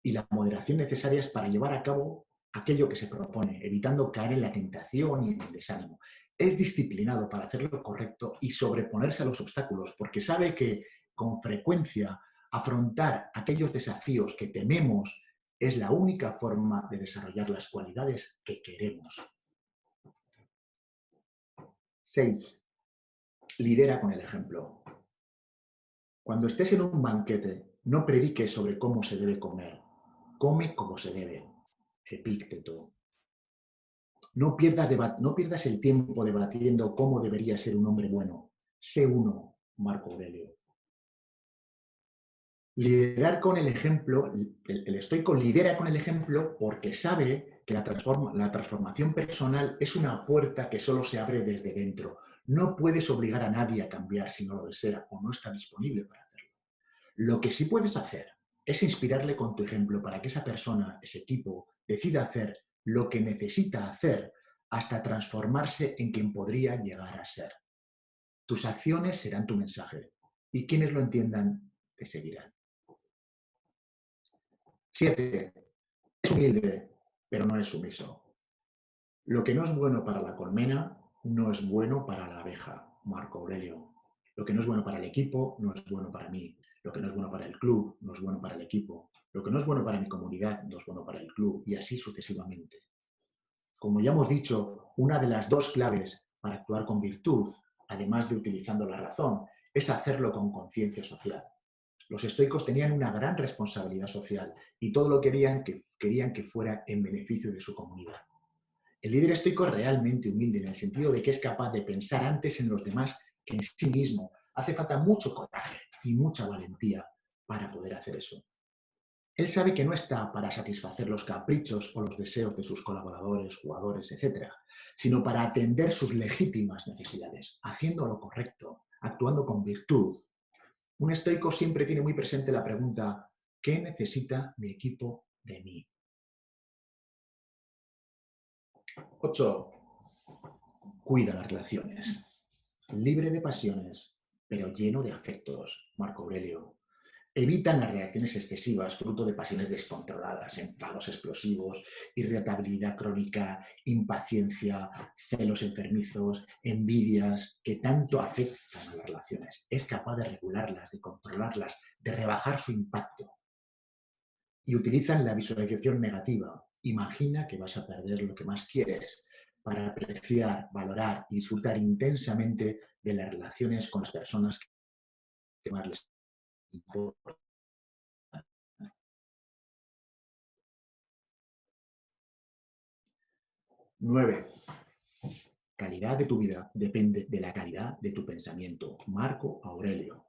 y la moderación necesarias para llevar a cabo aquello que se propone, evitando caer en la tentación y en el desánimo. Es disciplinado para hacer lo correcto y sobreponerse a los obstáculos, porque sabe que con frecuencia afrontar aquellos desafíos que tememos es la única forma de desarrollar las cualidades que queremos. 6. Lidera con el ejemplo. Cuando estés en un banquete, no prediques sobre cómo se debe comer. Come como se debe. Epícteto. No pierdas el tiempo debatiendo cómo debería ser un hombre bueno. Sé uno, Marco Aurelio. Liderar con el ejemplo, el estoico lidera con el ejemplo porque sabe que la transformación personal es una puerta que solo se abre desde dentro. No puedes obligar a nadie a cambiar si no lo desea o no está disponible para hacerlo. Lo que sí puedes hacer es inspirarle con tu ejemplo para que esa persona, ese equipo, decida hacer lo que necesita hacer hasta transformarse en quien podría llegar a ser. Tus acciones serán tu mensaje y quienes lo entiendan te seguirán. 7. Es humilde, pero no es sumiso. Lo que no es bueno para la colmena no es bueno para la abeja, Marco Aurelio. Lo que no es bueno para el equipo no es bueno para mí. Lo que no es bueno para el club no es bueno para el equipo. Lo que no es bueno para mi comunidad no es bueno para el club y así sucesivamente. Como ya hemos dicho, una de las dos claves para actuar con virtud, además de utilizando la razón, es hacerlo con conciencia social. Los estoicos tenían una gran responsabilidad social y todo lo querían que fuera en beneficio de su comunidad. El líder estoico es realmente humilde en el sentido de que es capaz de pensar antes en los demás que en sí mismo. Hace falta mucho coraje y mucha valentía para poder hacer eso. Él sabe que no está para satisfacer los caprichos o los deseos de sus colaboradores, jugadores, etc., sino para atender sus legítimas necesidades, haciendo lo correcto, actuando con virtud. Un estoico siempre tiene muy presente la pregunta: ¿qué necesita mi equipo de mí? 8. Cuida las relaciones. Libre de pasiones, pero lleno de afectos, Marco Aurelio. Evitan las reacciones excesivas, fruto de pasiones descontroladas, enfados explosivos, irritabilidad crónica, impaciencia, celos enfermizos, envidias, que tanto afectan a las relaciones. Es capaz de regularlas, de controlarlas, de rebajar su impacto. Y utilizan la visualización negativa. Imagina que vas a perder lo que más quieres para apreciar, valorar y disfrutar intensamente de las relaciones con las personas que más les importan. 9. Calidad de tu vida depende de la calidad de tu pensamiento. Marco Aurelio.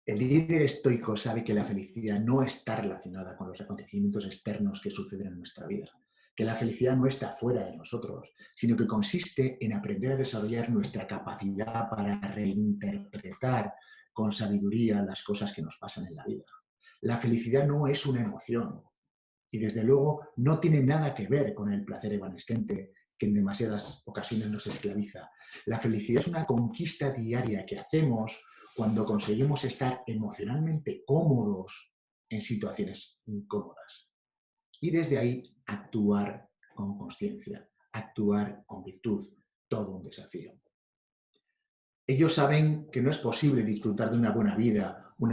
El líder estoico sabe que la felicidad no está relacionada con los acontecimientos externos que suceden en nuestra vida, que la felicidad no está fuera de nosotros, sino que consiste en aprender a desarrollar nuestra capacidad para reinterpretar con sabiduría las cosas que nos pasan en la vida. La felicidad no es una emoción y desde luego no tiene nada que ver con el placer evanescente que en demasiadas ocasiones nos esclaviza. La felicidad es una conquista diaria que hacemos cuando conseguimos estar emocionalmente cómodos en situaciones incómodas. Y desde ahí actuar con consciencia, actuar con virtud, todo un desafío. Ellos saben que no es posible disfrutar de una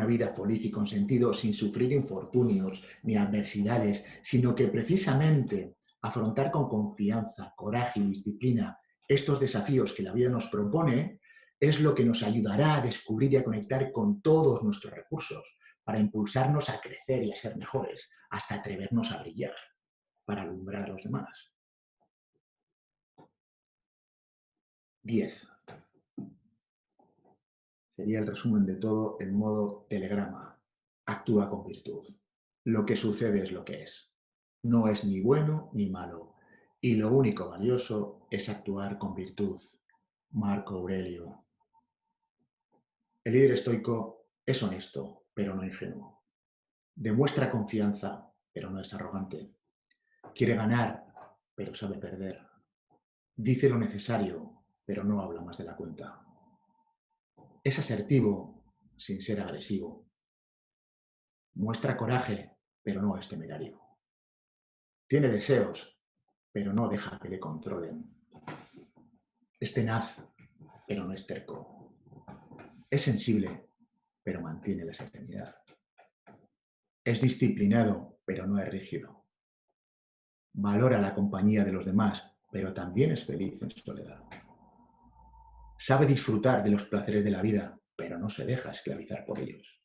vida feliz y con sentido, sin sufrir infortunios ni adversidades, sino que precisamente afrontar con confianza, coraje y disciplina estos desafíos que la vida nos propone es lo que nos ayudará a descubrir y a conectar con todos nuestros recursos para impulsarnos a crecer y a ser mejores, hasta atrevernos a brillar, para alumbrar a los demás. 10. Sería el resumen de todo en modo telegrama. Actúa con virtud. Lo que sucede es lo que es. no es ni bueno ni malo, y lo único valioso es actuar con virtud. Marco Aurelio. El líder estoico es honesto, pero no ingenuo. Demuestra confianza, pero no es arrogante. Quiere ganar, pero sabe perder. Dice lo necesario, pero no habla más de la cuenta. Es asertivo, sin ser agresivo. Muestra coraje, pero no es temerario. Tiene deseos, pero no deja que le controlen. Es tenaz, pero no es terco. Es sensible, pero mantiene la serenidad. Es disciplinado, pero no es rígido. Valora la compañía de los demás, pero también es feliz en soledad. Sabe disfrutar de los placeres de la vida, pero no se deja esclavizar por ellos.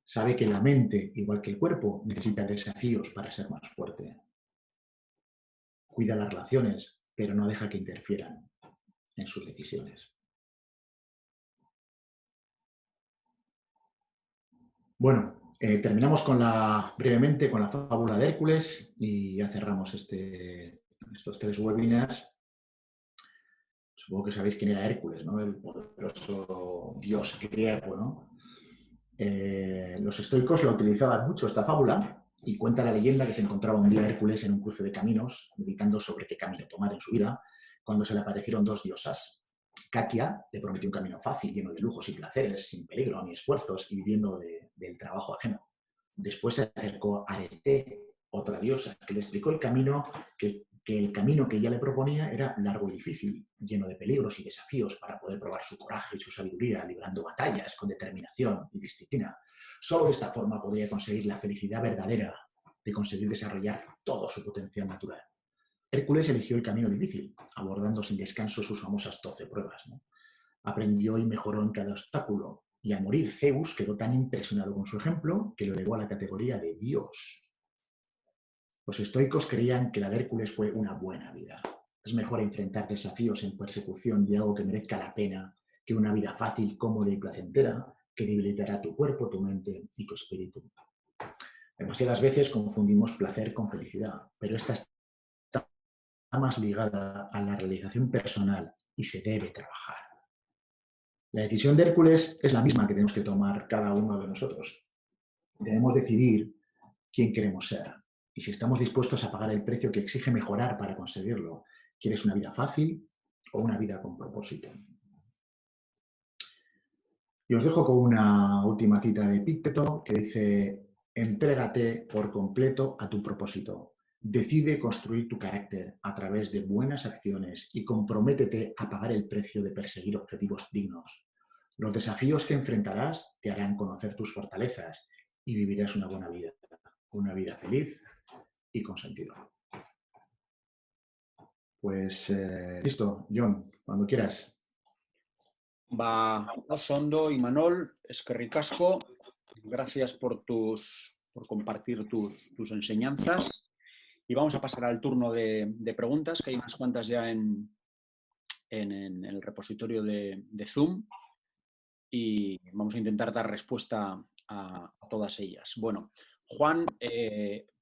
Sabe que la mente, igual que el cuerpo, necesita desafíos para ser más fuerte. Cuida las relaciones, pero no deja que interfieran en sus decisiones. Bueno, terminamos brevemente con la fábula de Hércules y ya cerramos estos 3 webinars. Supongo que sabéis quién era Hércules, ¿no? El poderoso dios griego, ¿no? Los estoicos lo utilizaban mucho, esta fábula, y cuenta la leyenda que se encontraba un día Hércules en un cruce de caminos, meditando sobre qué camino tomar en su vida, cuando se le aparecieron 2 diosas. Catia le prometió un camino fácil, lleno de lujos y placeres, sin peligro ni esfuerzos, y viviendo del trabajo ajeno. Después se acercó a Arete, otra diosa, que le explicó el camino que el camino que ella le proponía era largo y difícil, lleno de peligros y desafíos para poder probar su coraje y su sabiduría, librando batallas con determinación y disciplina. Solo de esta forma podría conseguir la felicidad verdadera de conseguir desarrollar todo su potencial natural. Hércules eligió el camino difícil, abordando sin descanso sus famosas 12 pruebas, ¿no? Aprendió y mejoró en cada obstáculo, y al morir Zeus quedó tan impresionado con su ejemplo que lo elevó a la categoría de Dios. Los estoicos creían que la de Hércules fue una buena vida. Es mejor enfrentar desafíos en persecución de algo que merezca la pena que una vida fácil, cómoda y placentera que debilitará tu cuerpo, tu mente y tu espíritu. Demasiadas veces confundimos placer con felicidad, pero esta está más ligada a la realización personal y se debe trabajar. La decisión de Hércules es la misma que tenemos que tomar cada uno de nosotros. Debemos decidir quién queremos ser y si estamos dispuestos a pagar el precio que exige mejorar para conseguirlo. ¿Quieres una vida fácil o una vida con propósito? Y os dejo con una última cita de Epicteto que dice: entrégate por completo a tu propósito. Decide construir tu carácter a través de buenas acciones y comprométete a pagar el precio de perseguir objetivos dignos. Los desafíos que enfrentarás te harán conocer tus fortalezas y vivirás una vida feliz y con sentido. Pues listo, John, cuando quieras.
Va oso ondo, Imanol, eskerrik asko. Gracias por compartir tus enseñanzas. Y vamos a pasar al turno de preguntas, que hay unas cuantas ya en el repositorio de Zoom. Y vamos a intentar dar respuesta a todas ellas. Bueno, Juan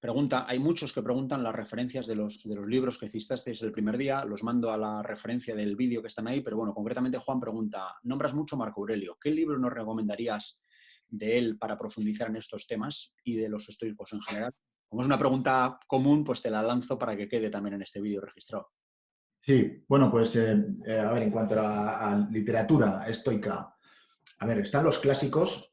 pregunta, hay muchos que preguntan las referencias de los libros que citasteis el primer día, los mando a la referencia del vídeo que están ahí, pero bueno, concretamente Juan pregunta, nombras mucho Marco Aurelio, ¿qué libro nos recomendarías de él para profundizar en estos temas y de los estoicos en general? Como es una pregunta común, pues te la lanzo para que quede también en este vídeo registrado.
Sí, bueno, pues a ver, en cuanto a literatura estoica, a ver, están los clásicos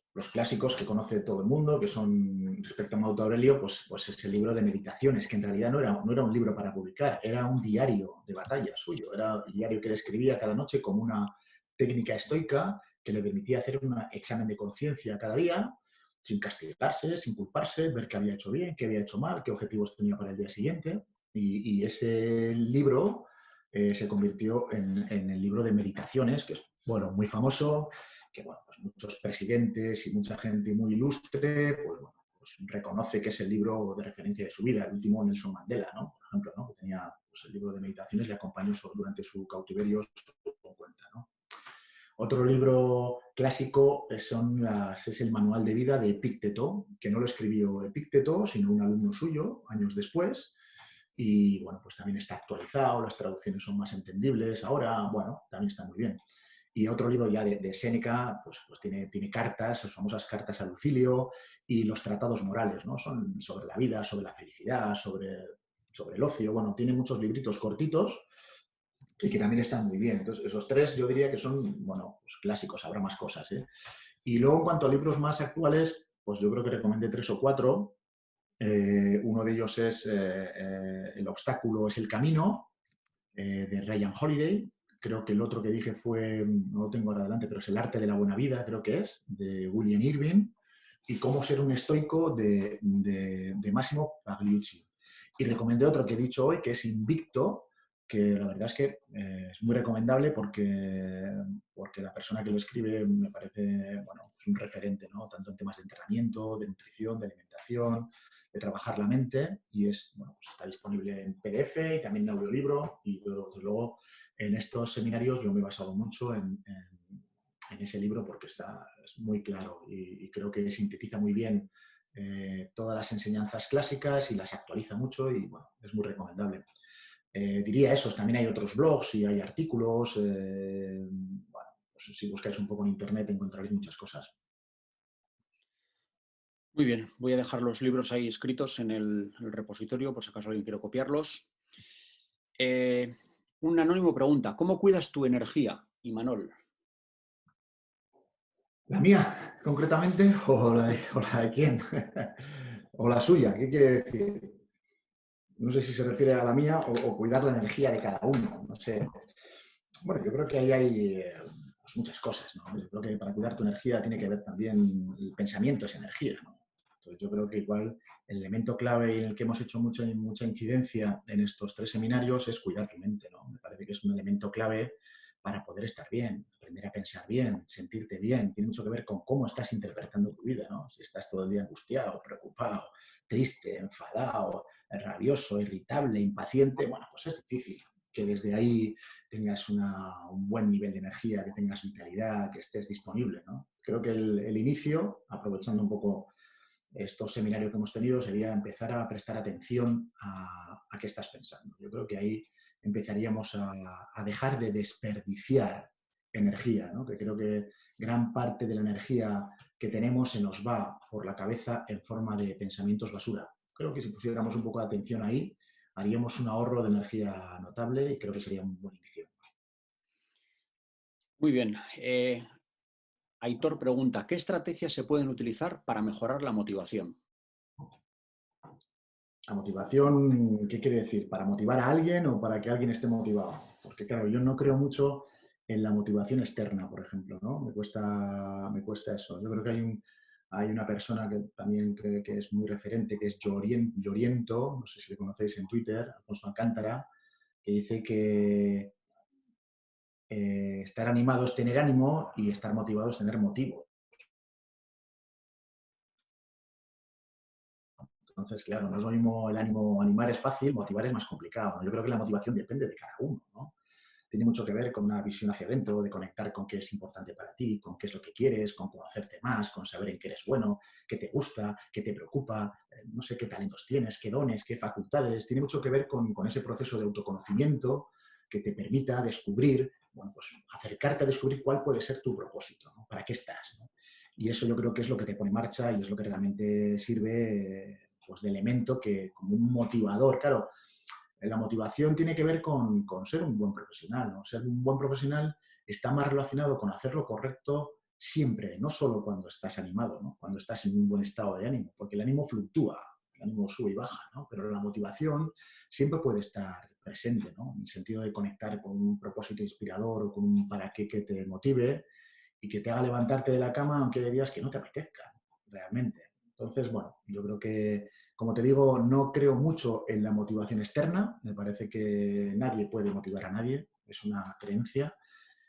que conoce todo el mundo, que son, respecto a Marco Aurelio, pues es el libro de meditaciones, que en realidad no era un libro para publicar, era un diario de batalla suyo, era el diario que él escribía cada noche como una técnica estoica que le permitía hacer un examen de conciencia cada día, sin castigarse, sin culparse, ver qué había hecho bien, qué había hecho mal, qué objetivos tenía para el día siguiente. Y ese libro se convirtió en el libro de meditaciones, que es, bueno, muy famoso, que bueno, pues muchos presidentes y mucha gente muy ilustre, pues bueno, pues reconoce que es el libro de referencia de su vida. El último, Nelson Mandela, ¿no? Por ejemplo, ¿no? Que tenía pues, el libro de meditaciones, le acompañó durante su cautiverio, su cuenta, ¿no? Otro libro clásico es el Manual de Vida de Epicteto, que no lo escribió Epicteto, sino un alumno suyo, años después. Y bueno, pues también está actualizado, las traducciones son más entendibles ahora, bueno, también está muy bien. Y otro libro ya de Séneca, pues tiene cartas, las famosas cartas a Lucilio y los tratados morales, ¿no? Son sobre la vida, sobre la felicidad, sobre el ocio. Bueno, tiene muchos libritos cortitos y que también están muy bien. Entonces, esos tres yo diría que son, bueno, pues clásicos, habrá más cosas, ¿eh? Y luego, en cuanto a libros más actuales, pues yo creo que recomendé 3 o 4. Uno de ellos es El obstáculo es el camino, de Ryan Holiday. Creo que el otro que dije fue, no lo tengo ahora adelante, pero es El arte de la buena vida, creo que es, de William Irving. Y Cómo ser un estoico, de Massimo Pagliucci. Y recomendé otro que he dicho hoy, que es Invicto, que la verdad es que es muy recomendable porque la persona que lo escribe me parece, bueno, es un referente, ¿no? Tanto en temas de entrenamiento, de nutrición, de alimentación, de trabajar la mente, y bueno, pues está disponible en PDF y también en audiolibro. Y desde luego en estos seminarios yo me he basado mucho en ese libro porque es muy claro y creo que sintetiza muy bien todas las enseñanzas clásicas y las actualiza mucho y bueno, es muy recomendable. Diría eso, también hay otros blogs y hay artículos. Bueno, pues si buscáis un poco en internet encontraréis muchas cosas.
Muy bien, voy a dejar los libros ahí escritos en el repositorio por si acaso alguien quiere copiarlos. Un anónimo pregunta, ¿cómo cuidas tu energía, Imanol?
¿La mía, concretamente, o la de quién? ¿O la suya? ¿Qué quiere decir? No sé si se refiere a la mía o cuidar la energía de cada uno. No sé. Bueno, yo creo que ahí hay pues muchas cosas, ¿no? Yo creo que para cuidar tu energía tiene que ver también el pensamiento es energía, ¿no? Entonces yo creo que igual el elemento clave en el que hemos hecho mucha incidencia en estos 3 seminarios es cuidar tu mente, ¿no? Me parece que es un elemento clave para poder estar bien, aprender a pensar bien, sentirte bien. Tiene mucho que ver con cómo estás interpretando tu vida, ¿no? Si estás todo el día angustiado, preocupado, triste, enfadado, rabioso, irritable, impaciente, bueno, pues es difícil que desde ahí tengas un buen nivel de energía, que tengas vitalidad, que estés disponible, ¿no? Creo que el inicio, aprovechando un poco estos seminarios que hemos tenido, sería empezar a prestar atención a qué estás pensando. Yo creo que ahí empezaríamos a dejar de desperdiciar energía, ¿no? Que creo que gran parte de la energía que tenemos se nos va por la cabeza en forma de pensamientos basura. Creo que si pusiéramos un poco de atención ahí, haríamos un ahorro de energía notable y creo que sería un buen inicio.
Muy bien. Aitor pregunta, ¿qué estrategias se pueden utilizar para mejorar la motivación?
La motivación, ¿qué quiere decir? ¿Para motivar a alguien o para que alguien esté motivado? Porque claro, yo no creo mucho en la motivación externa, por ejemplo, ¿no? Me cuesta eso. Yo creo que hay una persona que también creo que es muy referente, que es Lloriento, no sé si le conocéis en Twitter, Alfonso Alcántara, que dice que estar animado es tener ánimo y estar motivado es tener motivo. Entonces, claro, no es lo mismo el ánimo, animar es fácil, motivar es más complicado, ¿no? Yo creo que la motivación depende de cada uno, ¿no? Tiene mucho que ver con una visión hacia adentro, de conectar con qué es importante para ti, con qué es lo que quieres, con conocerte más, con saber en qué eres bueno, qué te gusta, qué te preocupa, no sé qué talentos tienes, qué dones, qué facultades. Tiene mucho que ver con ese proceso de autoconocimiento que te permita descubrir, bueno, pues acercarte a descubrir cuál puede ser tu propósito, ¿no? ¿Para qué estás? ¿No? Y eso yo creo que es lo que te pone en marcha y es lo que realmente sirve pues, de elemento que como un motivador. Claro, la motivación tiene que ver con ser un buen profesional, ¿no? Ser un buen profesional está más relacionado con hacer lo correcto siempre, no solo cuando estás animado, ¿no? Cuando estás en un buen estado de ánimo, porque el ánimo fluctúa, el ánimo sube y baja, ¿no? Pero la motivación siempre puede estar presente, ¿no? En el sentido de conectar con un propósito inspirador o con un para qué que te motive y que te haga levantarte de la cama aunque hay días que no te apetezca, realmente. Entonces, bueno, yo creo que, como te digo, no creo mucho en la motivación externa. Me parece que nadie puede motivar a nadie, es una creencia,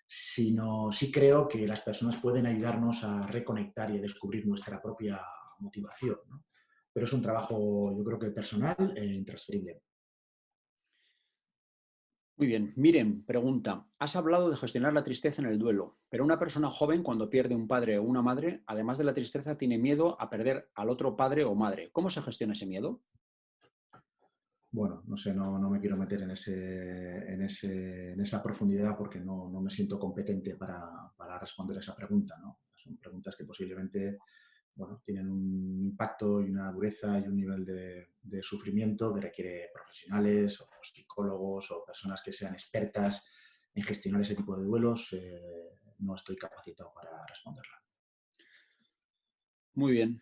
sino sí creo que las personas pueden ayudarnos a reconectar y a descubrir nuestra propia motivación, ¿no? Pero es un trabajo, yo creo que personal e intransferible.
Muy bien. Miren, pregunta, has hablado de gestionar la tristeza en el duelo, pero una persona joven cuando pierde un padre o una madre, además de la tristeza, tiene miedo a perder al otro padre o madre. ¿Cómo se gestiona ese miedo?
Bueno, no sé, no me quiero meter en esa profundidad porque no me siento competente para responder esa pregunta, ¿no? Son preguntas que posiblemente, bueno, tienen un impacto y una dureza y un nivel de sufrimiento que requiere profesionales o psicólogos o personas que sean expertas en gestionar ese tipo de duelos. No estoy capacitado para responderla.
Muy bien.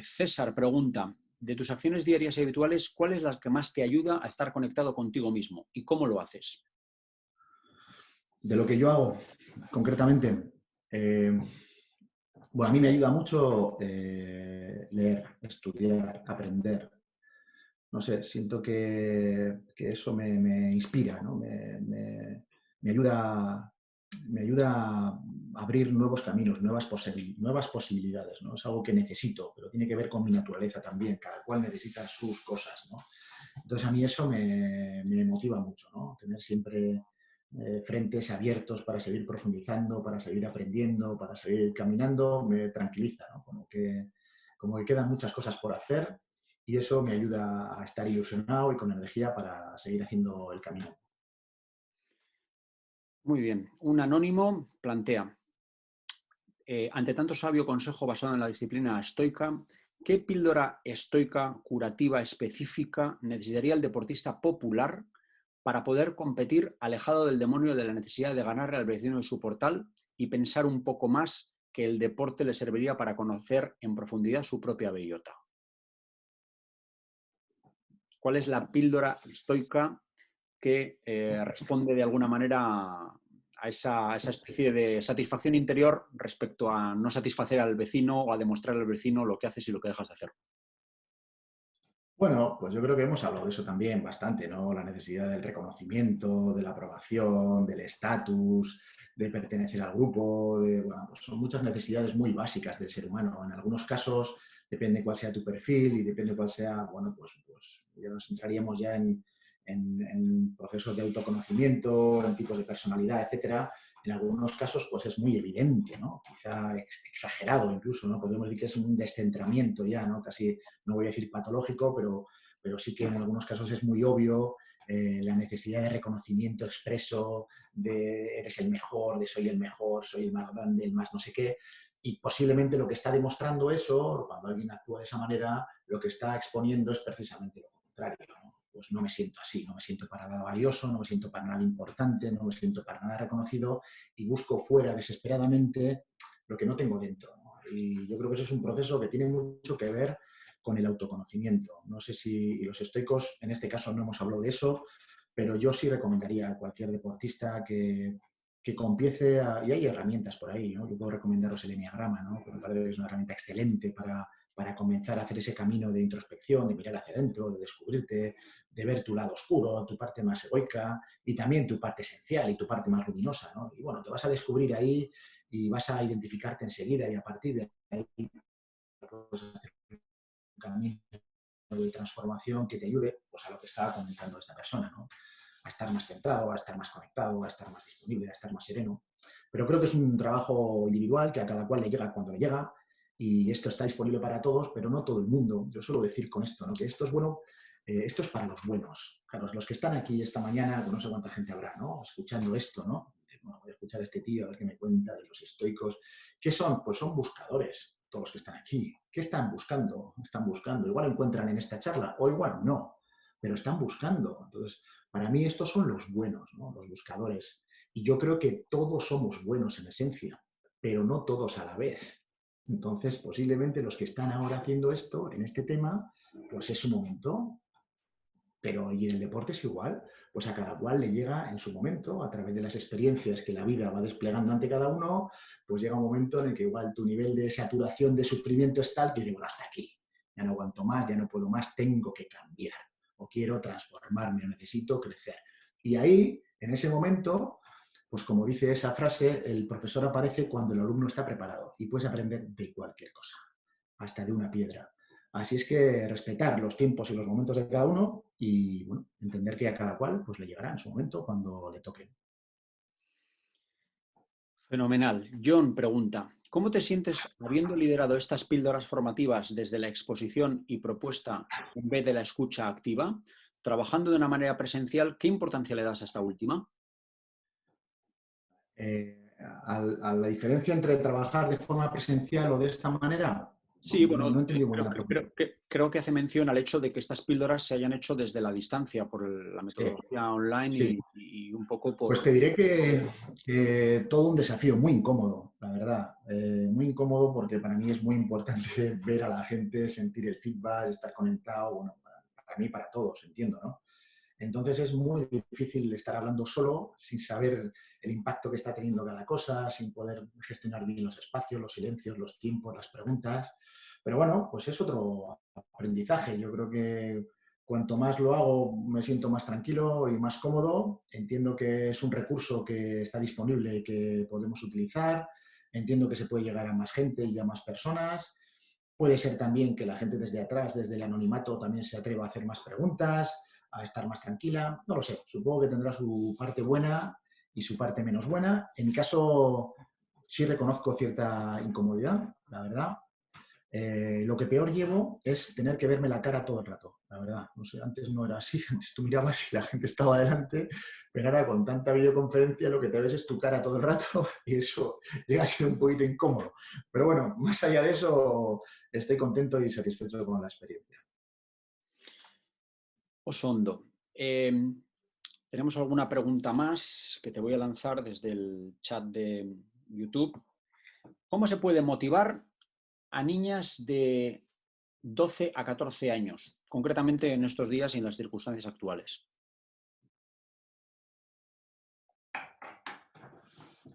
César pregunta, de tus acciones diarias y habituales, ¿cuál es la que más te ayuda a estar conectado contigo mismo y cómo lo haces?
De lo que yo hago concretamente, eh, bueno, a mí me ayuda mucho leer, estudiar, aprender. No sé, siento que eso me inspira, ¿no? Me ayuda, me ayuda a abrir nuevos caminos, nuevas posibilidades, ¿no? Es algo que necesito, pero tiene que ver con mi naturaleza también. Cada cual necesita sus cosas, ¿no? Entonces a mí eso me motiva mucho, ¿no? Tener siempre frentes abiertos para seguir profundizando, para seguir aprendiendo, para seguir caminando, me tranquiliza, ¿no? Como que quedan muchas cosas por hacer y eso me ayuda a estar ilusionado y con energía para seguir haciendo el camino.
Muy bien. Un anónimo plantea, ante tanto sabio consejo basado en la disciplina estoica, ¿qué píldora estoica curativa específica necesitaría el deportista popular para poder competir alejado del demonio de la necesidad de ganarle al vecino de su portal y pensar un poco más que el deporte le serviría para conocer en profundidad su propia bellota? ¿Cuál es la píldora estoica que responde de alguna manera a esa especie de satisfacción interior respecto a no satisfacer al vecino o a demostrar al vecino lo que haces y lo que dejas de hacer?
Bueno, pues yo creo que hemos hablado de eso también bastante, ¿no? La necesidad del reconocimiento, de la aprobación, del estatus, de pertenecer al grupo, bueno, pues son muchas necesidades muy básicas del ser humano. En algunos casos depende cuál sea tu perfil y depende cuál sea, bueno, pues ya nos entraríamos ya en procesos de autoconocimiento, en tipos de personalidad, etcétera. En algunos casos, pues es muy evidente, ¿no? Quizá exagerado incluso, ¿no? Podemos decir que es un descentramiento ya, ¿no? Casi no voy a decir patológico, pero sí que en algunos casos es muy obvio la necesidad de reconocimiento expreso, de eres el mejor, de soy el mejor, soy el más grande, el más no sé qué. Y posiblemente lo que está demostrando eso, cuando alguien actúa de esa manera, lo que está exponiendo es precisamente lo contrario, ¿no? Pues no me siento así, no me siento para nada valioso, no me siento para nada importante, no me siento para nada reconocido y busco fuera desesperadamente lo que no tengo dentro, ¿no? Y yo creo que eso es un proceso que tiene mucho que ver con el autoconocimiento. No sé si los estoicos, en este caso no hemos hablado de eso, pero yo sí recomendaría a cualquier deportista que empiece y hay herramientas por ahí, ¿no? Yo puedo recomendaros el Enneagrama, ¿no? Que me parece que es una herramienta excelente para comenzar a hacer ese camino de introspección, de mirar hacia adentro, de descubrirte, de ver tu lado oscuro, tu parte más egoica y también tu parte esencial y tu parte más luminosa, ¿no? Y bueno, te vas a descubrir ahí y vas a identificarte enseguida y a partir de ahí puedes hacer un camino de transformación que te ayude pues, a lo que estaba comentando esta persona, ¿no? A estar más centrado, a estar más conectado, a estar más disponible, a estar más sereno. Pero creo que es un trabajo individual que a cada cual le llega cuando le llega y esto está disponible para todos, pero no todo el mundo. Yo suelo decir con esto, ¿no? Que esto es bueno, esto es para los buenos. Claro, los que están aquí esta mañana, pues no sé cuánta gente habrá, ¿no? Escuchando esto, ¿no? Bueno, voy a escuchar a este tío a ver qué me cuenta de los estoicos. ¿Qué son? Pues son buscadores, todos los que están aquí. ¿Qué están buscando? Están buscando. Igual encuentran en esta charla o igual no, pero están buscando. Entonces, para mí estos son los buenos, ¿no? Los buscadores. Y yo creo que todos somos buenos en esencia, pero no todos a la vez. Entonces, posiblemente los que están ahora haciendo esto, en este tema, pues es su momento. Pero y en el deporte es igual, pues a cada cual le llega en su momento, a través de las experiencias que la vida va desplegando ante cada uno, pues llega un momento en el que igual tu nivel de saturación de sufrimiento es tal que digo, bueno, hasta aquí, ya no aguanto más, ya no puedo más, tengo que cambiar, o quiero transformarme, o necesito crecer. Y ahí, en ese momento, pues como dice esa frase, el profesor aparece cuando el alumno está preparado y puedes aprender de cualquier cosa, hasta de una piedra. Así es que respetar los tiempos y los momentos de cada uno y bueno, entender que a cada cual pues, le llegará en su momento cuando le toque.
Fenomenal. John pregunta, ¿cómo te sientes habiendo liderado estas píldoras formativas desde la exposición y propuesta en vez de la escucha activa? Trabajando de una manera presencial, ¿qué importancia le das a esta última?
A la diferencia entre trabajar de forma presencial o de esta manera,
Sí,
no,
bueno,
no he entendido muy bien la pregunta.
creo que hace mención al hecho de que estas píldoras se hayan hecho desde la distancia por la
Sí,
metodología online
sí.
y un poco
Pues
por...
te diré que todo un desafío muy incómodo, la verdad. Muy incómodo porque para mí es muy importante ver a la gente, sentir el feedback, estar conectado, bueno, para mí, para todos, entiendo, ¿no? Entonces es muy difícil estar hablando solo sin saber el impacto que está teniendo cada cosa, sin poder gestionar bien los espacios, los silencios, los tiempos, las preguntas. Pero bueno, pues es otro aprendizaje. Yo creo que cuanto más lo hago, me siento más tranquilo y más cómodo. Entiendo que es un recurso que está disponible y que podemos utilizar. Entiendo que se puede llegar a más gente y a más personas. Puede ser también que la gente desde atrás, desde el anonimato, también se atreva a hacer más preguntas, a estar más tranquila. No lo sé, supongo que tendrá su parte buena y su parte menos buena. En mi caso, sí reconozco cierta incomodidad, la verdad. Lo que peor llevo es tener que verme la cara todo el rato, la verdad. No sé, antes no era así, antes tú mirabas y la gente estaba delante, pero ahora con tanta videoconferencia lo que te ves es tu cara todo el rato y eso llega a ser un poquito incómodo. Pero bueno, más allá de eso, estoy contento y satisfecho con la experiencia.
Osondo. Tenemos alguna pregunta más que te voy a lanzar desde el chat de YouTube. ¿Cómo se puede motivar a niñas de 12 a 14 años, concretamente en estos días y en las circunstancias actuales?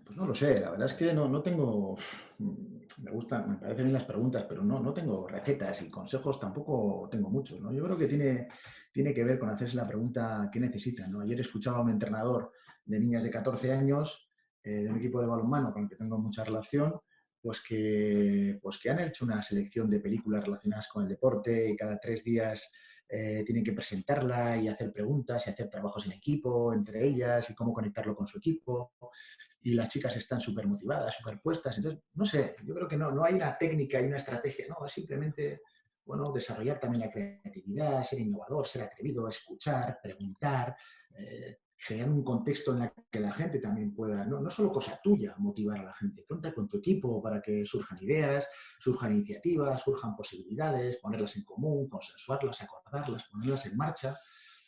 Pues no lo sé, la verdad es que no tengo, me gustan, me parecen bien las preguntas, pero no tengo recetas y consejos, tampoco tengo muchos, ¿no? Yo creo que tiene que ver con hacerse la pregunta qué necesitan, ¿no? Ayer escuchaba a un entrenador de niñas de 14 años de un equipo de balonmano con el que tengo mucha relación, pues que han hecho una selección de películas relacionadas con el deporte y cada 3 días tienen que presentarla y hacer preguntas y hacer trabajos en equipo entre ellas y cómo conectarlo con su equipo y las chicas están súper motivadas, súper puestas. Entonces, no sé, yo creo que no hay una técnica y una estrategia, no, es simplemente, bueno, desarrollar también la creatividad, ser innovador, ser atrevido, escuchar, preguntar, crear un contexto en el que la gente también pueda, no solo cosa tuya, motivar a la gente, cuenta con tu equipo para que surjan ideas, surjan iniciativas, surjan posibilidades, ponerlas en común, consensuarlas, acordarlas, ponerlas en marcha.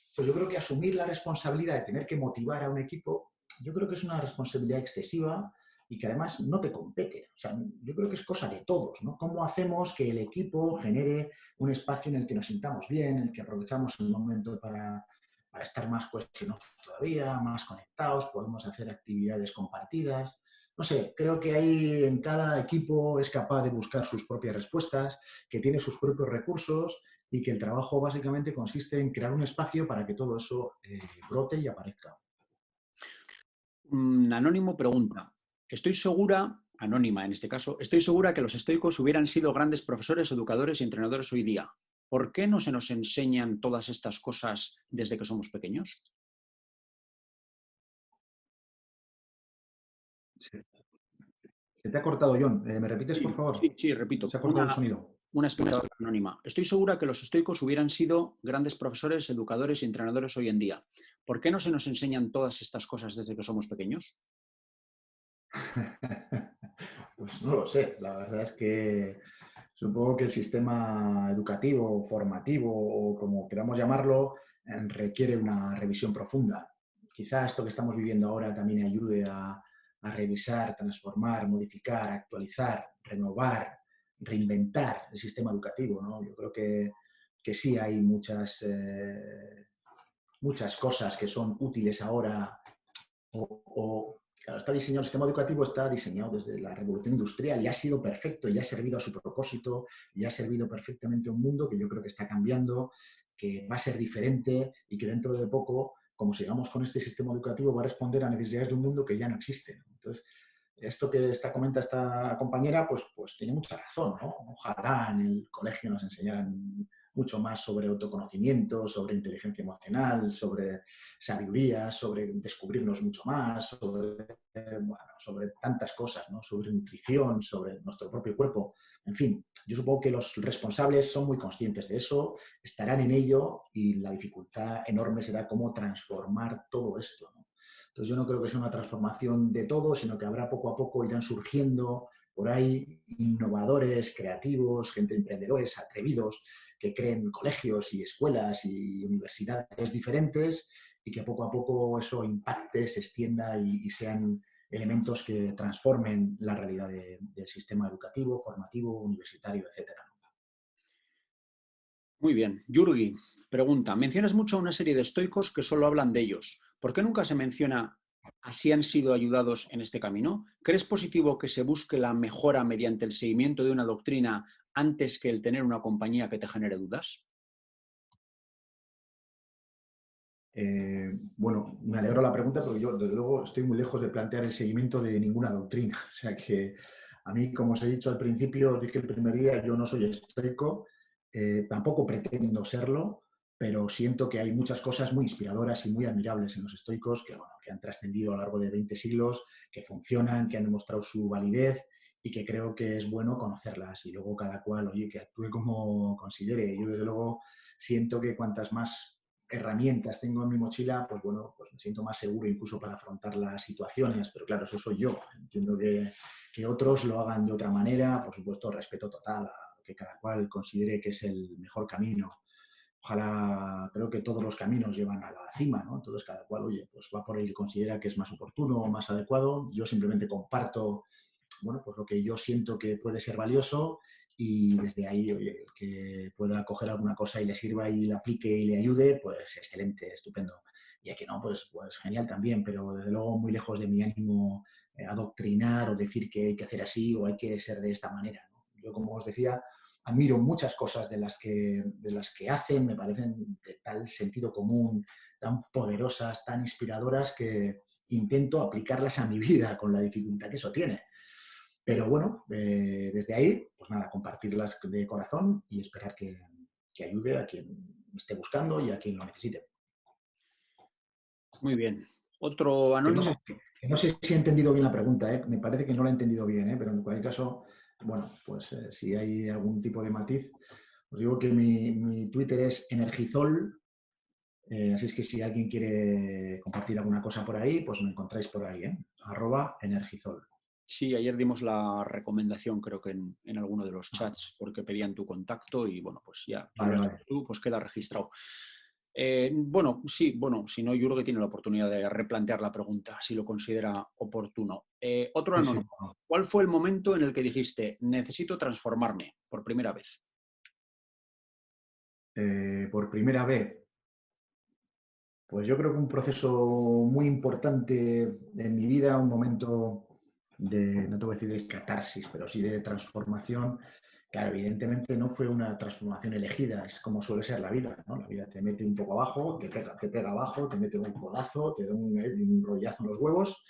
Entonces, yo creo que asumir la responsabilidad de tener que motivar a un equipo yo creo que es una responsabilidad excesiva y que además no te compete. O sea, yo creo que es cosa de todos, ¿no? ¿Cómo hacemos que el equipo genere un espacio en el que nos sintamos bien, en el que aprovechamos el momento para estar más cohesionados todavía, más conectados, podemos hacer actividades compartidas? No sé, creo que ahí en cada equipo es capaz de buscar sus propias respuestas, que tiene sus propios recursos y que el trabajo básicamente consiste en crear un espacio para que todo eso brote y aparezca.
Anónimo pregunta, estoy segura, anónima en este caso, estoy segura que los estoicos hubieran sido grandes profesores, educadores y entrenadores hoy día. ¿Por qué no se nos enseñan todas estas cosas desde que somos pequeños?
Sí. Se te ha cortado, John. ¿Me repites, por favor?
Sí, repito.
Se ha cortado el sonido.
Una espectadora anónima. Estoy segura que los estoicos hubieran sido grandes profesores, educadores y entrenadores hoy en día. ¿Por qué no se nos enseñan todas estas cosas desde que somos pequeños?
Pues no lo sé. La verdad es que supongo que el sistema educativo, formativo o como queramos llamarlo, requiere una revisión profunda. Quizá esto que estamos viviendo ahora también ayude a revisar, transformar, modificar, actualizar, renovar, reinventar el sistema educativo, ¿no? Yo creo que sí hay muchas cosas que son útiles ahora claro, está diseñado, el sistema educativo está diseñado desde la revolución industrial y ha sido perfecto y ha servido a su propósito y ha servido perfectamente a un mundo que yo creo que está cambiando, que va a ser diferente y que dentro de poco, como sigamos con este sistema educativo, va a responder a necesidades de un mundo que ya no existe. Entonces, esto que comenta esta compañera, pues tiene mucha razón, ¿no? Ojalá en el colegio nos enseñaran mucho más sobre autoconocimiento, sobre inteligencia emocional, sobre sabiduría, sobre descubrirnos mucho más, bueno, sobre tantas cosas, ¿no? Sobre nutrición, sobre nuestro propio cuerpo. En fin, yo supongo que los responsables son muy conscientes de eso, estarán en ello y la dificultad enorme será cómo transformar todo esto, ¿no? Entonces yo no creo que sea una transformación de todo, sino que habrá poco a poco, irán surgiendo por ahí innovadores, creativos, gente emprendedores, atrevidos, que creen colegios y escuelas y universidades diferentes y que poco a poco eso impacte, se extienda y sean elementos que transformen la realidad del sistema educativo, formativo, universitario, etcétera.
Muy bien. Yurgi pregunta, mencionas mucho a una serie de estoicos que solo hablan de ellos. ¿Por qué nunca se menciona así han sido ayudados en este camino? ¿Crees positivo que se busque la mejora mediante el seguimiento de una doctrina antes que el tener una compañía que te genere dudas?
Bueno, me alegro la pregunta porque yo, desde luego, estoy muy lejos de plantear el seguimiento de ninguna doctrina. O sea que a mí, como os he dicho al principio, dije el primer día, yo no soy estoico, tampoco pretendo serlo, pero siento que hay muchas cosas muy inspiradoras y muy admirables en los estoicos que, bueno, que han trascendido a lo largo de 20 siglos, que funcionan, que han demostrado su validez y que creo que es bueno conocerlas. Y luego cada cual, oye, que actúe como considere. Yo, desde luego, siento que cuantas más herramientas tengo en mi mochila, pues bueno, pues me siento más seguro incluso para afrontar las situaciones, pero claro, eso soy yo. Entiendo que otros lo hagan de otra manera, por supuesto, respeto total a que cada cual considere que es el mejor camino. Ojalá, creo que todos los caminos llevan a la cima, ¿no? Entonces cada cual, oye, pues va por ahí y considera que es más oportuno o más adecuado. Yo simplemente comparto, bueno, pues lo que yo siento que puede ser valioso y desde ahí, oye, el que pueda coger alguna cosa y le sirva y le aplique y le ayude, pues excelente, estupendo. Y a que no, pues genial también, pero desde luego muy lejos de mi ánimo adoctrinar o decir que hay que hacer así o hay que ser de esta manera, ¿no? Yo, como os decía, admiro muchas cosas de las que hacen, me parecen de tal sentido común, tan poderosas, tan inspiradoras, que intento aplicarlas a mi vida con la dificultad que eso tiene. Pero bueno, desde ahí, pues nada, compartirlas de corazón y esperar que ayude a quien me esté buscando y a quien lo necesite.
Muy bien. Otro
Que no sé,
anónimo.
que no sé si he entendido bien la pregunta, ¿eh? Me parece que no la he entendido bien, ¿eh? Pero en cualquier caso, bueno, pues si hay algún tipo de matiz, os digo que mi Twitter es Energizol, así es que si alguien quiere compartir alguna cosa por ahí, pues me encontráis por ahí, ¿eh? @Energizol.
Sí, ayer dimos la recomendación, creo que en alguno de los chats, porque pedían tu contacto y bueno, pues ya, ya lo
Vale,
has
vale.
hecho tú, pues queda registrado. Bueno, sí, bueno, si no, Jürgen tiene la oportunidad de replantear la pregunta, si lo considera oportuno. Otro
Sí, sí.
anónimo. ¿Cuál fue el momento en el que dijiste, necesito transformarme por primera vez?
Por primera vez, pues yo creo que un proceso muy importante en mi vida, un momento de, no te voy a decir de catarsis, pero sí de transformación. Claro, evidentemente no fue una transformación elegida, es como suele ser la vida, ¿no? La vida te mete un poco abajo, te pega abajo, te mete un codazo, te da un rollazo en los huevos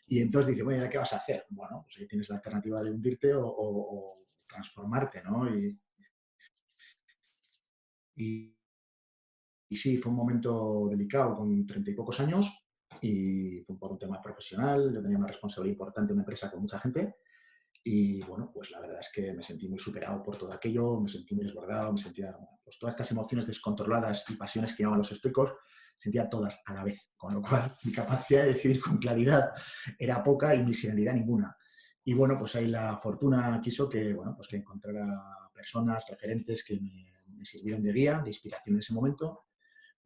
y entonces dices, bueno, ¿ya qué vas a hacer? Bueno, pues ahí tienes la alternativa de hundirte o transformarte, ¿no? Y, y sí, fue un momento delicado, con 30 y pocos años, y fue por un tema profesional. Yo tenía una responsabilidad importante en una empresa con mucha gente, y bueno, pues la verdad es que me sentí muy superado por todo aquello, me sentí muy desbordado, me sentía, bueno, pues todas estas emociones descontroladas y pasiones que llaman los estoicos, sentía todas a la vez, con lo cual mi capacidad de decidir con claridad era poca y mi serenidad ninguna. Y bueno, pues ahí la fortuna quiso que, bueno, pues que encontrara personas, referentes que me sirvieron de guía, de inspiración en ese momento,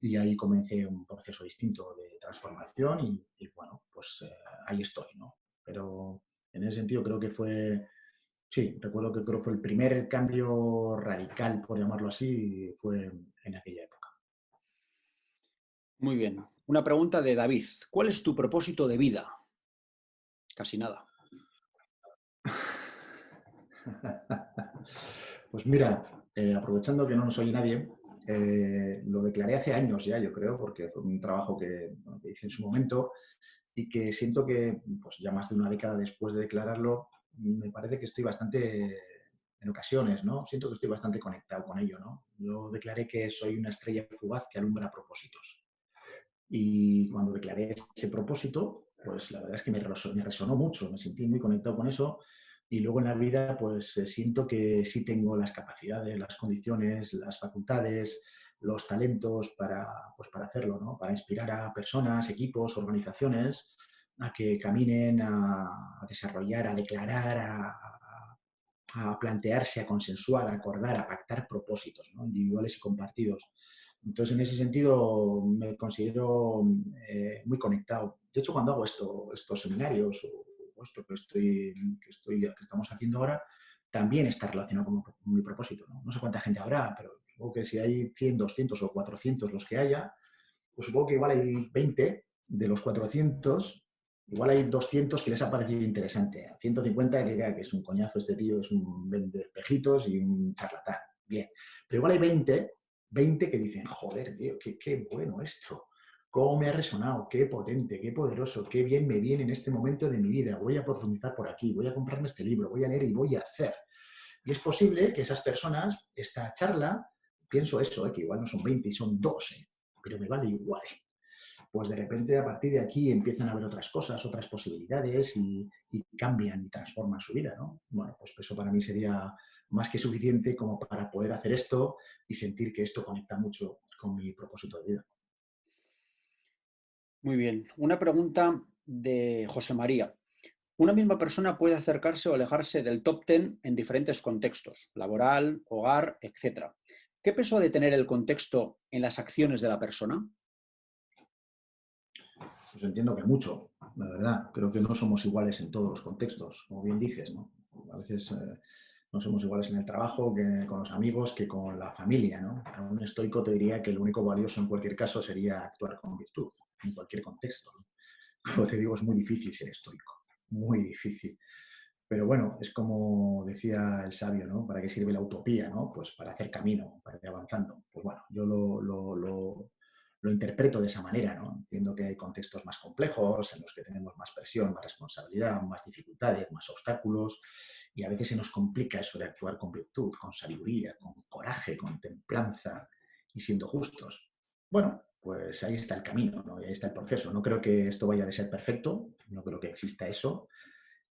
y ahí comencé un proceso distinto de transformación y bueno, pues ahí estoy, ¿no? Pero en ese sentido creo que fue, sí, recuerdo que creo que fue el primer cambio radical, por llamarlo así, fue en aquella época.
Muy bien. Una pregunta de David. ¿Cuál es tu propósito de vida? Casi nada.
Pues mira, aprovechando que no nos oye nadie, lo declaré hace años ya, yo creo, porque fue un trabajo que, bueno, que hice en su momento y que siento que, pues ya más de una década después de declararlo, me parece que estoy bastante en ocasiones, ¿no? Siento que estoy bastante conectado con ello, ¿no? Yo declaré que soy una estrella fugaz que alumbra propósitos. Y cuando declaré ese propósito, pues la verdad es que me resonó mucho, me sentí muy conectado con eso. Y luego en la vida, pues siento que sí tengo las capacidades, las condiciones, las facultades, los talentos pues, para hacerlo, ¿no? Para inspirar a personas, equipos, organizaciones a que caminen a desarrollar, a declarar, a plantearse, a consensuar, a acordar, a pactar propósitos, ¿no? Individuales y compartidos. Entonces, en ese sentido, me considero muy conectado. De hecho, cuando hago estos seminarios o esto que estamos haciendo ahora, también está relacionado con mi propósito. ¿No? No sé cuánta gente habrá, pero supongo que si hay 100, 200 o 400 los que haya, pues supongo que igual hay 20 de los 400, igual hay 200 que les ha parecido interesante. A 150 que diría que es un coñazo este tío, es un vende espejitos y un charlatán. Bien. Pero igual hay 20 que dicen, joder, tío, qué bueno esto. Cómo me ha resonado, qué potente, qué poderoso, qué bien me viene en este momento de mi vida. Voy a profundizar por aquí, voy a comprarme este libro, voy a leer y voy a hacer. Y es posible que esas personas, esta charla, pienso eso, que igual no son 20 y son 12, pero me vale igual. Pues de repente a partir de aquí empiezan a ver otras cosas, otras posibilidades y cambian y transforman su vida, ¿no? Bueno, pues eso para mí sería más que suficiente como para poder hacer esto y sentir que esto conecta mucho con mi propósito de vida.
Muy bien. Una pregunta de José María. Una misma persona puede acercarse o alejarse del top 10 en diferentes contextos, laboral, hogar, etc. ¿Qué peso ha de tener el contexto en las acciones de la persona?
Pues entiendo que mucho, la verdad. Creo que no somos iguales en todos los contextos, como bien dices, ¿no? A veces no somos iguales en el trabajo, que con los amigos, que con la familia, ¿no? A un estoico te diría que lo único valioso en cualquier caso sería actuar con virtud, en cualquier contexto, ¿no? Como te digo, es muy difícil ser estoico, muy difícil. Pero bueno, es como decía el sabio, ¿no? ¿Para qué sirve la utopía, ¿no? Pues para hacer camino, para ir avanzando. Pues bueno, yo lo interpreto de esa manera, ¿no? Entiendo que hay contextos más complejos, en los que tenemos más presión, más responsabilidad, más dificultades, más obstáculos, y a veces se nos complica eso de actuar con virtud, con sabiduría, con coraje, con templanza y siendo justos. Bueno, pues ahí está el camino, ¿no? Ahí está el proceso. No creo que esto vaya de ser perfecto, no creo que exista eso,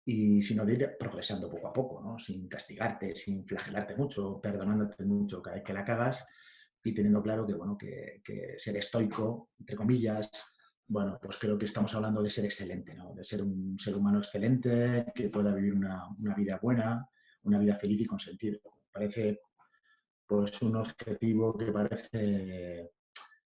y sino de ir progresando poco a poco, ¿no? Sin castigarte, sin flagelarte mucho, perdonándote mucho cada vez que la cagas y teniendo claro que, bueno, que ser estoico, entre comillas, bueno, pues creo que estamos hablando de ser excelente, ¿no? De ser un ser humano excelente, que pueda vivir una vida buena, una vida feliz y con sentido. Parece pues un objetivo que parece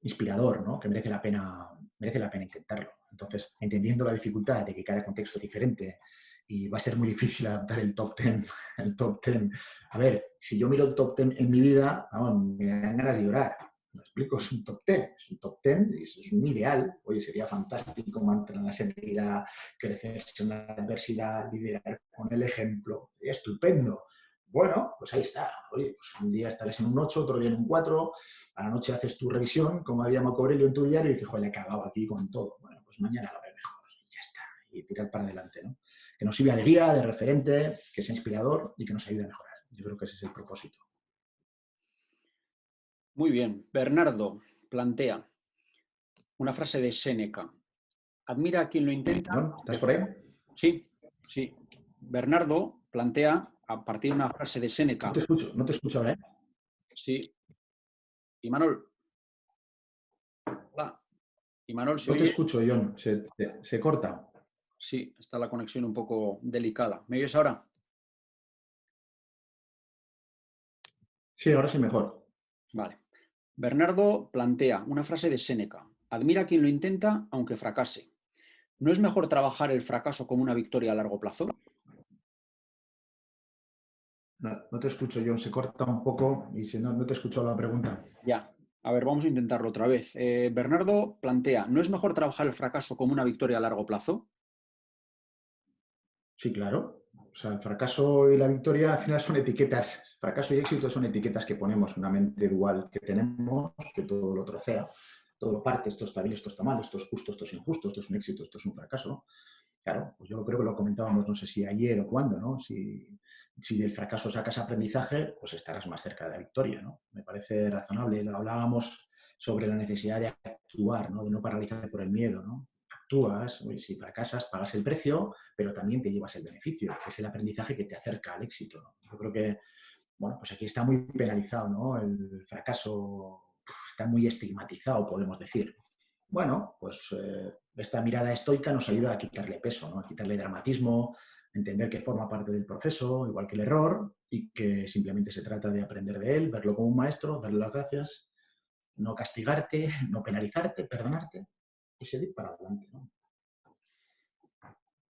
inspirador, ¿no? Que merece la pena intentarlo. Entonces, entendiendo la dificultad de que cada contexto es diferente y va a ser muy difícil adaptar el top 10, el top 10. A ver, si yo miro el top 10 en mi vida, vamos, me dan ganas de llorar. Me explico, es un top 10, es un top 10, es un ideal. Oye, sería fantástico mantener la serenidad, crecer en la adversidad, liderar con el ejemplo, sería estupendo. Bueno, pues ahí está. Oye, pues un día estarás en un 8, otro día en un 4, a la noche haces tu revisión, como había Marco Aurelio en tu diario, y dices, joder, le he cagado aquí con todo. Bueno, pues mañana lo haré mejor. Y ya está. Y tirar para adelante, ¿no? Que nos sirva de guía, de referente, que sea inspirador y que nos ayude a mejorar. Yo creo que ese es el propósito.
Muy bien. Bernardo plantea una frase de Séneca. Admira a quien lo intenta.
John, ¿estás por ahí?
Sí, sí. Bernardo plantea, a partir de una frase de Séneca.
No te escucho ahora, ¿eh?
Sí. Imanol. Hola. Imanol, ¿se
No te
oye?
escucho, John. Se corta.
Sí, está la conexión un poco delicada. ¿Me oyes ahora?
Sí, ahora sí mejor.
Vale. Bernardo plantea una frase de Séneca. Admira a quien lo intenta, aunque fracase. ¿No es mejor trabajar el fracaso como una victoria a largo plazo?
No te escucho, John. Se corta un poco y si no te escucho la pregunta.
Ya. A ver, vamos a intentarlo otra vez. Bernardo plantea, ¿no es mejor trabajar el fracaso como una victoria a largo plazo?
Sí, claro. O sea, el fracaso y la victoria al final son etiquetas. Fracaso y éxito son etiquetas que ponemos, una mente dual que tenemos, que todo lo trocea, todo lo parte, esto está bien, esto está mal, esto es justo, esto es injusto, esto es un éxito, esto es un fracaso. Claro, pues yo creo que lo comentábamos, no sé si ayer o cuándo, ¿no? Si del fracaso sacas aprendizaje, pues estarás más cerca de la victoria, ¿no? Me parece razonable. Lo hablábamos sobre la necesidad de actuar, ¿no? De no paralizarte por el miedo, ¿no? Actúas, y si fracasas, pagas el precio, pero también te llevas el beneficio, que es el aprendizaje que te acerca al éxito, ¿no? Yo creo que, bueno, pues aquí está muy penalizado, ¿no? El fracaso está muy estigmatizado, podemos decir. Bueno, pues esta mirada estoica nos ayuda a quitarle peso, ¿no? A quitarle dramatismo, entender que forma parte del proceso, igual que el error, y que simplemente se trata de aprender de él, verlo como un maestro, darle las gracias, no castigarte, no penalizarte, perdonarte y seguir para adelante, ¿no?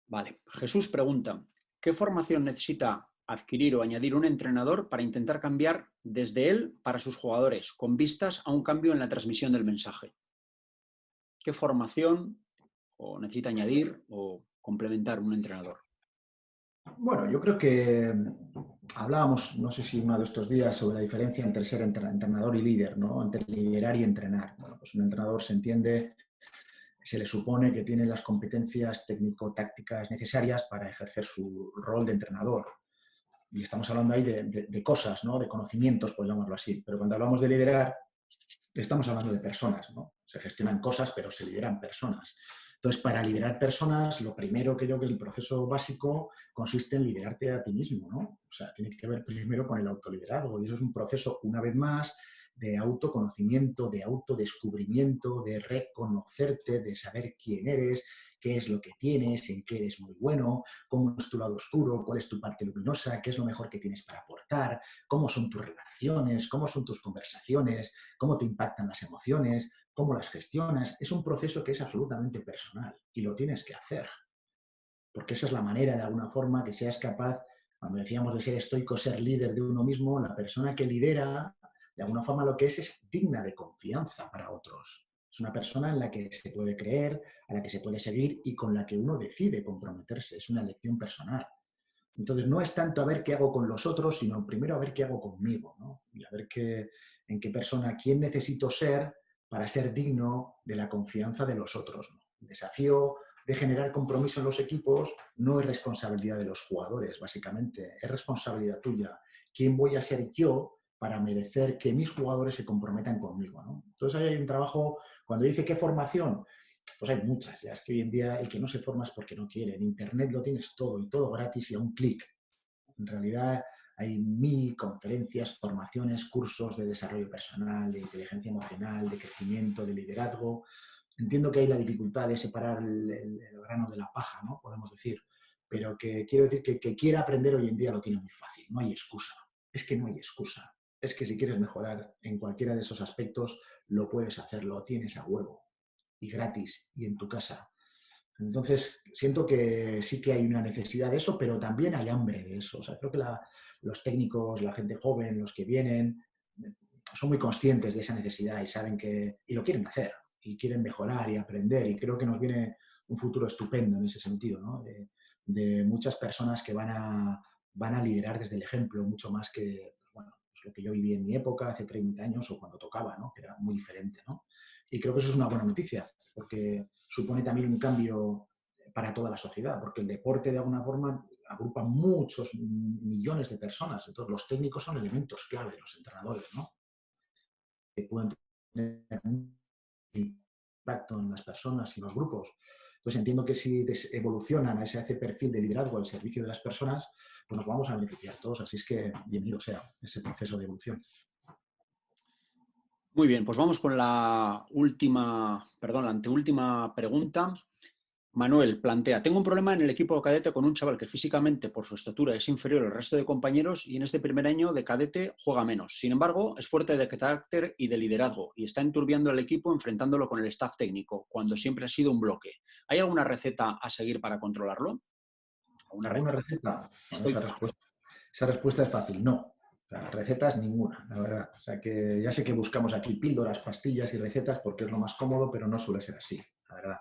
Vale. Jesús pregunta, ¿qué formación necesita adquirir o añadir un entrenador para intentar cambiar desde él para sus jugadores, con vistas a un cambio en la transmisión del mensaje? ¿Qué formación o necesita añadir o complementar un entrenador?
Bueno, yo creo que hablábamos, no sé si uno de estos días, sobre la diferencia entre ser entrenador y líder, ¿no? Entre liderar y entrenar. Bueno, pues un entrenador se entiende, se le supone que tiene las competencias técnico-tácticas necesarias para ejercer su rol de entrenador. Y estamos hablando ahí de cosas, ¿no? De conocimientos, por llamarlo así. Pero cuando hablamos de liderar, estamos hablando de personas, ¿no? Se gestionan cosas, pero se lideran personas. Entonces, para liderar personas, lo primero que yo creo que el proceso básico consiste en liderarte a ti mismo, ¿no? O sea, tiene que ver primero con el autoliderazgo. Y eso es un proceso, una vez más, de autoconocimiento, de autodescubrimiento, de reconocerte, de saber quién eres, qué es lo que tienes, en qué eres muy bueno, cómo es tu lado oscuro, cuál es tu parte luminosa, qué es lo mejor que tienes para aportar, cómo son tus relaciones, cómo son tus conversaciones, cómo te impactan las emociones, cómo las gestionas. Es un proceso que es absolutamente personal y lo tienes que hacer, porque esa es la manera, de alguna forma, que seas capaz, cuando decíamos de ser estoico, ser líder de uno mismo, la persona que lidera, de alguna forma lo que es digna de confianza para otros. Es una persona en la que se puede creer, a la que se puede seguir y con la que uno decide comprometerse. Es una elección personal. Entonces, no es tanto a ver qué hago con los otros, sino primero a ver qué hago conmigo, ¿no? Y a ver en qué persona, quién necesito ser para ser digno de la confianza de los otros, ¿no? El desafío de generar compromiso en los equipos no es responsabilidad de los jugadores, básicamente, es responsabilidad tuya. ¿Quién voy a ser yo para merecer que mis jugadores se comprometan conmigo, ¿no? Entonces, ahí hay un trabajo, cuando dice qué formación, pues hay muchas. Ya es que hoy en día el que no se forma es porque no quiere. En Internet lo tienes todo y todo gratis y a un clic. En realidad hay 1000 conferencias, formaciones, cursos de desarrollo personal, de inteligencia emocional, de crecimiento, de liderazgo. Entiendo que hay la dificultad de separar el grano de la paja, ¿no? Podemos decir. Pero que quiero decir que quiera aprender hoy en día lo tiene muy fácil. No hay excusa. Es que no hay excusa. Es que si quieres mejorar en cualquiera de esos aspectos, lo puedes hacer, lo tienes a huevo y gratis y en tu casa. Entonces, siento que sí que hay una necesidad de eso, pero también hay hambre de eso. O sea, creo que los técnicos, la gente joven, los que vienen, son muy conscientes de esa necesidad y saben y lo quieren hacer, y quieren mejorar y aprender. Y creo que nos viene un futuro estupendo en ese sentido, ¿no? De muchas personas que van a liderar desde el ejemplo, mucho más que, pues bueno, pues lo que yo viví en mi época, hace 30 años, o cuando tocaba, ¿no? Que era muy diferente, ¿no? Y creo que eso es una buena noticia, porque supone también un cambio para toda la sociedad, porque el deporte de alguna forma agrupa muchos millones de personas. Entonces los técnicos son elementos clave, los entrenadores, ¿no? Que pueden tener un impacto en las personas y los grupos. Entonces entiendo que si evolucionan a ese perfil de liderazgo al servicio de las personas, pues nos vamos a beneficiar todos. Así es que bienvenido sea ese proceso de evolución.
Muy bien, pues vamos con la anteúltima pregunta. Manuel plantea, tengo un problema en el equipo cadete con un chaval que físicamente por su estatura es inferior al resto de compañeros y en este primer año de cadete juega menos. Sin embargo, es fuerte de carácter y de liderazgo y está enturbiando al equipo enfrentándolo con el staff técnico, cuando siempre ha sido un bloque. ¿Hay alguna receta a seguir para controlarlo?
¿Alguna receta? Bueno,
Estoy...
esa respuesta es fácil, no. O sea, recetas ninguna, la verdad. O sea, que ya sé que buscamos aquí píldoras, pastillas y recetas porque es lo más cómodo, pero no suele ser así, la verdad.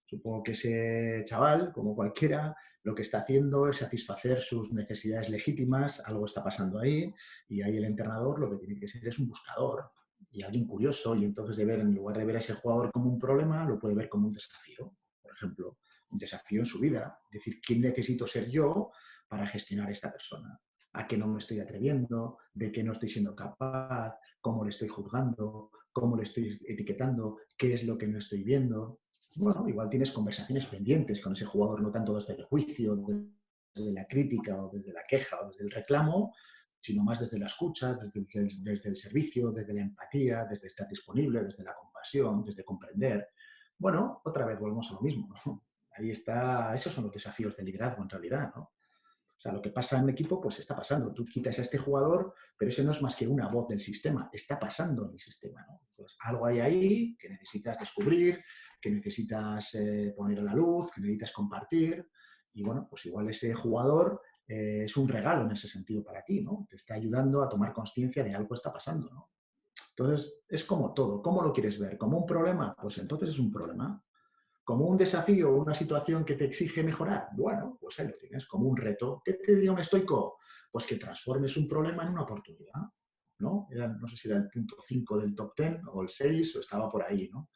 Supongo que ese chaval, como cualquiera, lo que está haciendo es satisfacer sus necesidades legítimas, algo está pasando ahí, y ahí el entrenador lo que tiene que ser es un buscador y alguien curioso, y entonces en lugar de ver a ese jugador como un problema, lo puede ver como un desafío. Por ejemplo, un desafío en su vida. Es decir, ¿quién necesito ser yo para gestionar a esta persona? ¿A qué no me estoy atreviendo? ¿De qué no estoy siendo capaz? ¿Cómo le estoy juzgando? ¿Cómo le estoy etiquetando? ¿Qué es lo que no estoy viendo? Bueno, igual tienes conversaciones pendientes con ese jugador, no tanto desde el juicio, desde la crítica o desde la queja o desde el reclamo, sino más desde la escucha, desde el servicio, desde la empatía, desde estar disponible, desde la compasión, desde comprender. Bueno, otra vez volvemos a lo mismo, ¿no? Ahí está, esos son los desafíos del liderazgo en realidad, ¿no? O sea, lo que pasa en el equipo, pues está pasando. Tú quitas a este jugador, pero ese no es más que una voz del sistema. Está pasando en el sistema, ¿no? Entonces, algo hay ahí que necesitas descubrir, que necesitas poner a la luz, que necesitas compartir. Y bueno, pues igual ese jugador es un regalo en ese sentido para ti, ¿no? Te está ayudando a tomar conciencia de algo que está pasando, ¿no? Entonces, es como todo. ¿Cómo lo quieres ver? ¿Como un problema? Pues entonces es un problema. Como un desafío o una situación que te exige mejorar, bueno, pues ahí lo tienes, como un reto. ¿Qué te diría un estoico? Pues que transformes un problema en una oportunidad, ¿no? No sé si era el punto 5 del top 10 o el 6 o estaba por ahí, ¿no?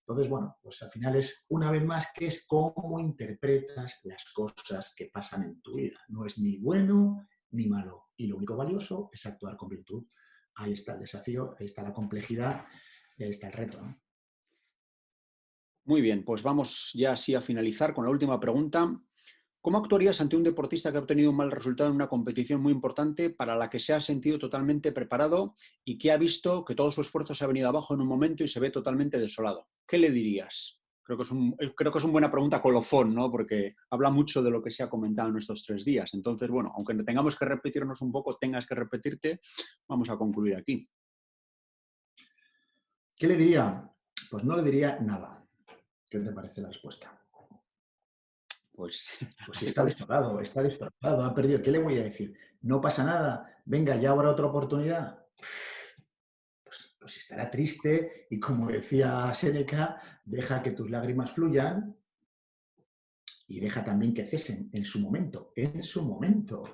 Entonces, bueno, pues al final es, una vez más, que es cómo interpretas las cosas que pasan en tu vida. No es ni bueno ni malo. Y lo único valioso es actuar con virtud. Ahí está el desafío, ahí está la complejidad y ahí está el reto, ¿no?
Muy bien, pues vamos ya así a finalizar con la última pregunta. ¿Cómo actuarías ante un deportista que ha obtenido un mal resultado en una competición muy importante para la que se ha sentido totalmente preparado y que ha visto que todo su esfuerzo se ha venido abajo en un momento y se ve totalmente desolado? ¿Qué le dirías? Creo que es una buena pregunta colofón, ¿no? Porque habla mucho de lo que se ha comentado en estos 3 días. Entonces, bueno, aunque tengamos que repetirnos un poco, tengas que repetirte, vamos a concluir aquí.
¿Qué le diría? Pues no le diría nada. ¿Qué te parece la respuesta?
Pues
Pues si
hace falta.
está destrozado, ha perdido. ¿Qué le voy a decir? No pasa nada, venga, ya habrá otra oportunidad. Pues estará triste y como decía Séneca, deja que tus lágrimas fluyan y deja también que cesen en su momento, en su momento.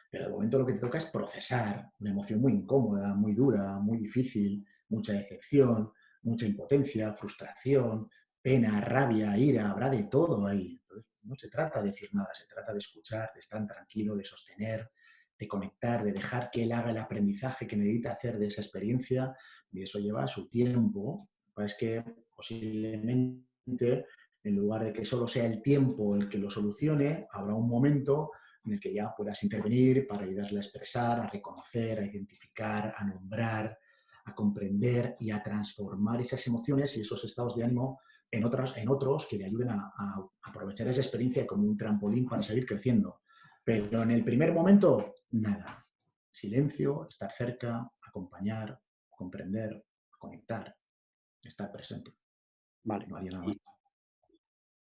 Pero de momento lo que te toca es procesar una emoción muy incómoda, muy dura, muy difícil, mucha decepción, mucha impotencia, frustración, pena, rabia, ira, habrá de todo ahí. Entonces, no se trata de decir nada, se trata de escuchar, de estar tranquilo, de sostener, de conectar, de dejar que él haga el aprendizaje que necesita hacer de esa experiencia, y eso lleva su tiempo. Es que posiblemente, en lugar de que solo sea el tiempo el que lo solucione, habrá un momento en el que ya puedas intervenir para ayudarle a expresar, a reconocer, a identificar, a nombrar, a comprender y a transformar esas emociones y esos estados de ánimo en otros que le ayuden a aprovechar esa experiencia como un trampolín para seguir creciendo. Pero en el primer momento, nada. Silencio, estar cerca, acompañar, comprender, conectar, estar presente.
Vale.
No haría nada más.
Y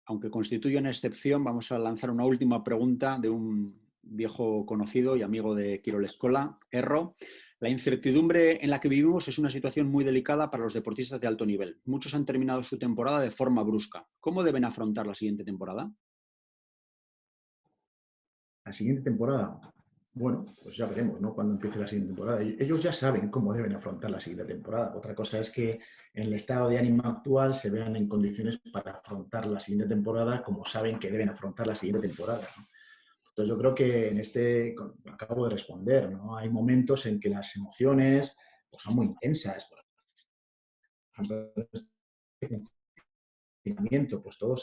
aunque constituye una excepción, vamos a lanzar una última pregunta de un viejo conocido y amigo de Quirol Escola, Erro. La incertidumbre en la que vivimos es una situación muy delicada para los deportistas de alto nivel. Muchos han terminado su temporada de forma brusca. ¿Cómo deben afrontar la siguiente temporada?
La siguiente temporada, bueno, pues ya veremos, ¿no? Cuando empiece la siguiente temporada. Ellos ya saben cómo deben afrontar la siguiente temporada. Otra cosa es que en el estado de ánimo actual se vean en condiciones para afrontar la siguiente temporada como saben que deben afrontar la siguiente temporada, ¿no? Entonces yo creo que en acabo de responder, ¿no? Hay momentos en que las emociones pues, son muy intensas. Por ejemplo, pues todo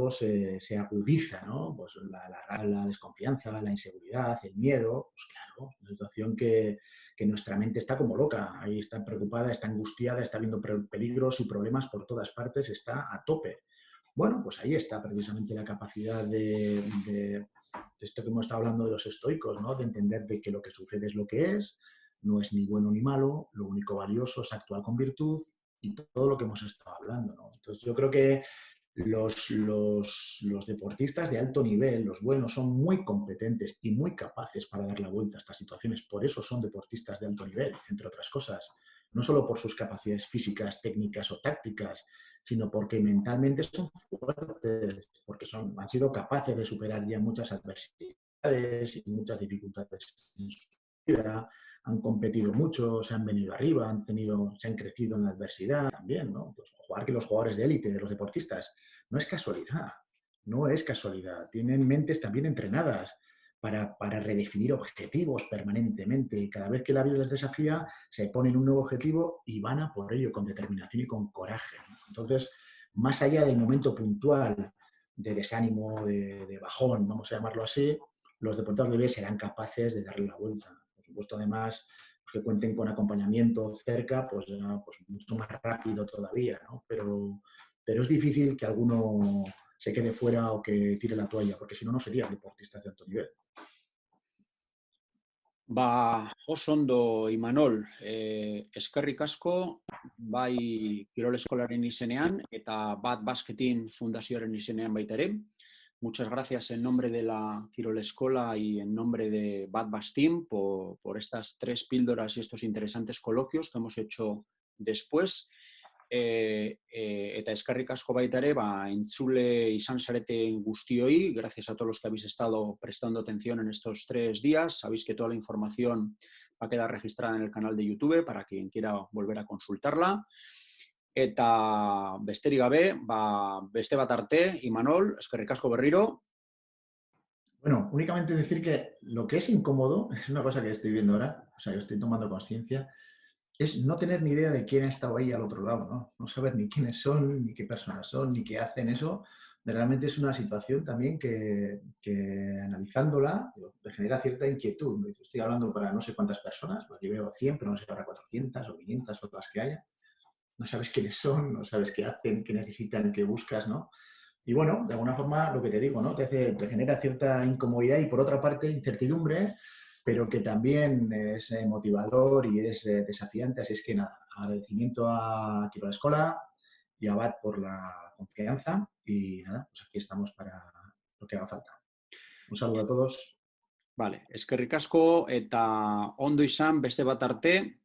se agudiza, ¿no? Pues la desconfianza, la inseguridad, el miedo, pues claro, una situación que nuestra mente está como loca, ahí está preocupada, está angustiada, está viendo peligros y problemas por todas partes, está a tope. Bueno, pues ahí está precisamente la capacidad de esto que hemos estado hablando de los estoicos, ¿no? De entender de que lo que sucede es lo que es, no es ni bueno ni malo, lo único valioso es actuar con virtud y todo lo que hemos estado hablando, ¿no? Entonces yo creo que los deportistas de alto nivel, los buenos, son muy competentes y muy capaces para dar la vuelta a estas situaciones. Por eso son deportistas de alto nivel, entre otras cosas. No solo por sus capacidades físicas, técnicas o tácticas, sino porque mentalmente son fuertes, porque han sido capaces de superar ya muchas adversidades y muchas dificultades en su vida, han competido mucho, se han venido arriba, se han crecido en la adversidad también, ¿no? Pues jugar que los jugadores de élite, de los deportistas, no es casualidad. no es casualidad. Tienen mentes también entrenadas para redefinir objetivos permanentemente. Cada vez que la vida les desafía, se ponen un nuevo objetivo y van a por ello con determinación y con coraje, ¿no? Entonces, más allá del momento puntual de desánimo, de bajón, vamos a llamarlo así, los deportistas de bebé serán capaces de darle la vuelta. Por supuesto, además, pues que cuenten con acompañamiento cerca, pues, pues mucho más rápido todavía, ¿no? Pero es difícil que alguno se quede fuera o que tire la toalla, porque si no, no serían deportistas de alto nivel.
Ba, oso ondo, Imanol, eskerrik asko, bai Kirol Eskolaren izenean eta Bat Basketin Fundazioaren izenean baita ere. Muchas gracias en nombre de la Kirol Eskola y en nombre de Bat Bastin por estas 3 píldoras y estos interesantes coloquios que hemos hecho después. Eta eskerrik asko baita ere, entzule izan zareten guztioi, gracias a todos los que habéis estado prestando atención en estos 3 días. Sabéis que toda la información va a quedar registrada en el canal de YouTube para quien quiera volver a consultarla. Eta besterik gabe, beste bat arte, Imanol, eskerrik asko berriro.
Bueno, únicamente decir que lo que es incómodo, es una cosa que estoy viendo ahora, o sea, que estoy tomando conciencia, es no tener ni idea de quién ha estado ahí al otro lado, ¿no? No saber ni quiénes son, ni qué personas son, ni qué hacen eso. Realmente es una situación también que analizándola te genera cierta inquietud, ¿no? Estoy hablando para no sé cuántas personas, aquí veo 100, pero no sé si habrá 400 o 500 o las que haya. No sabes quiénes son, no sabes qué hacen, qué necesitan, qué buscas, ¿no? Y bueno, de alguna forma, lo que te digo, ¿no? Te genera cierta incomodidad y por otra parte incertidumbre, pero que también es motivador y es desafiante. Así es que nada, agradecimiento a Kirol Eskola y a Bat por la confianza y nada, pues aquí estamos para lo que haga falta. Un saludo a todos.
Vale, eskerrik asko eta ondo izan beste bat arte.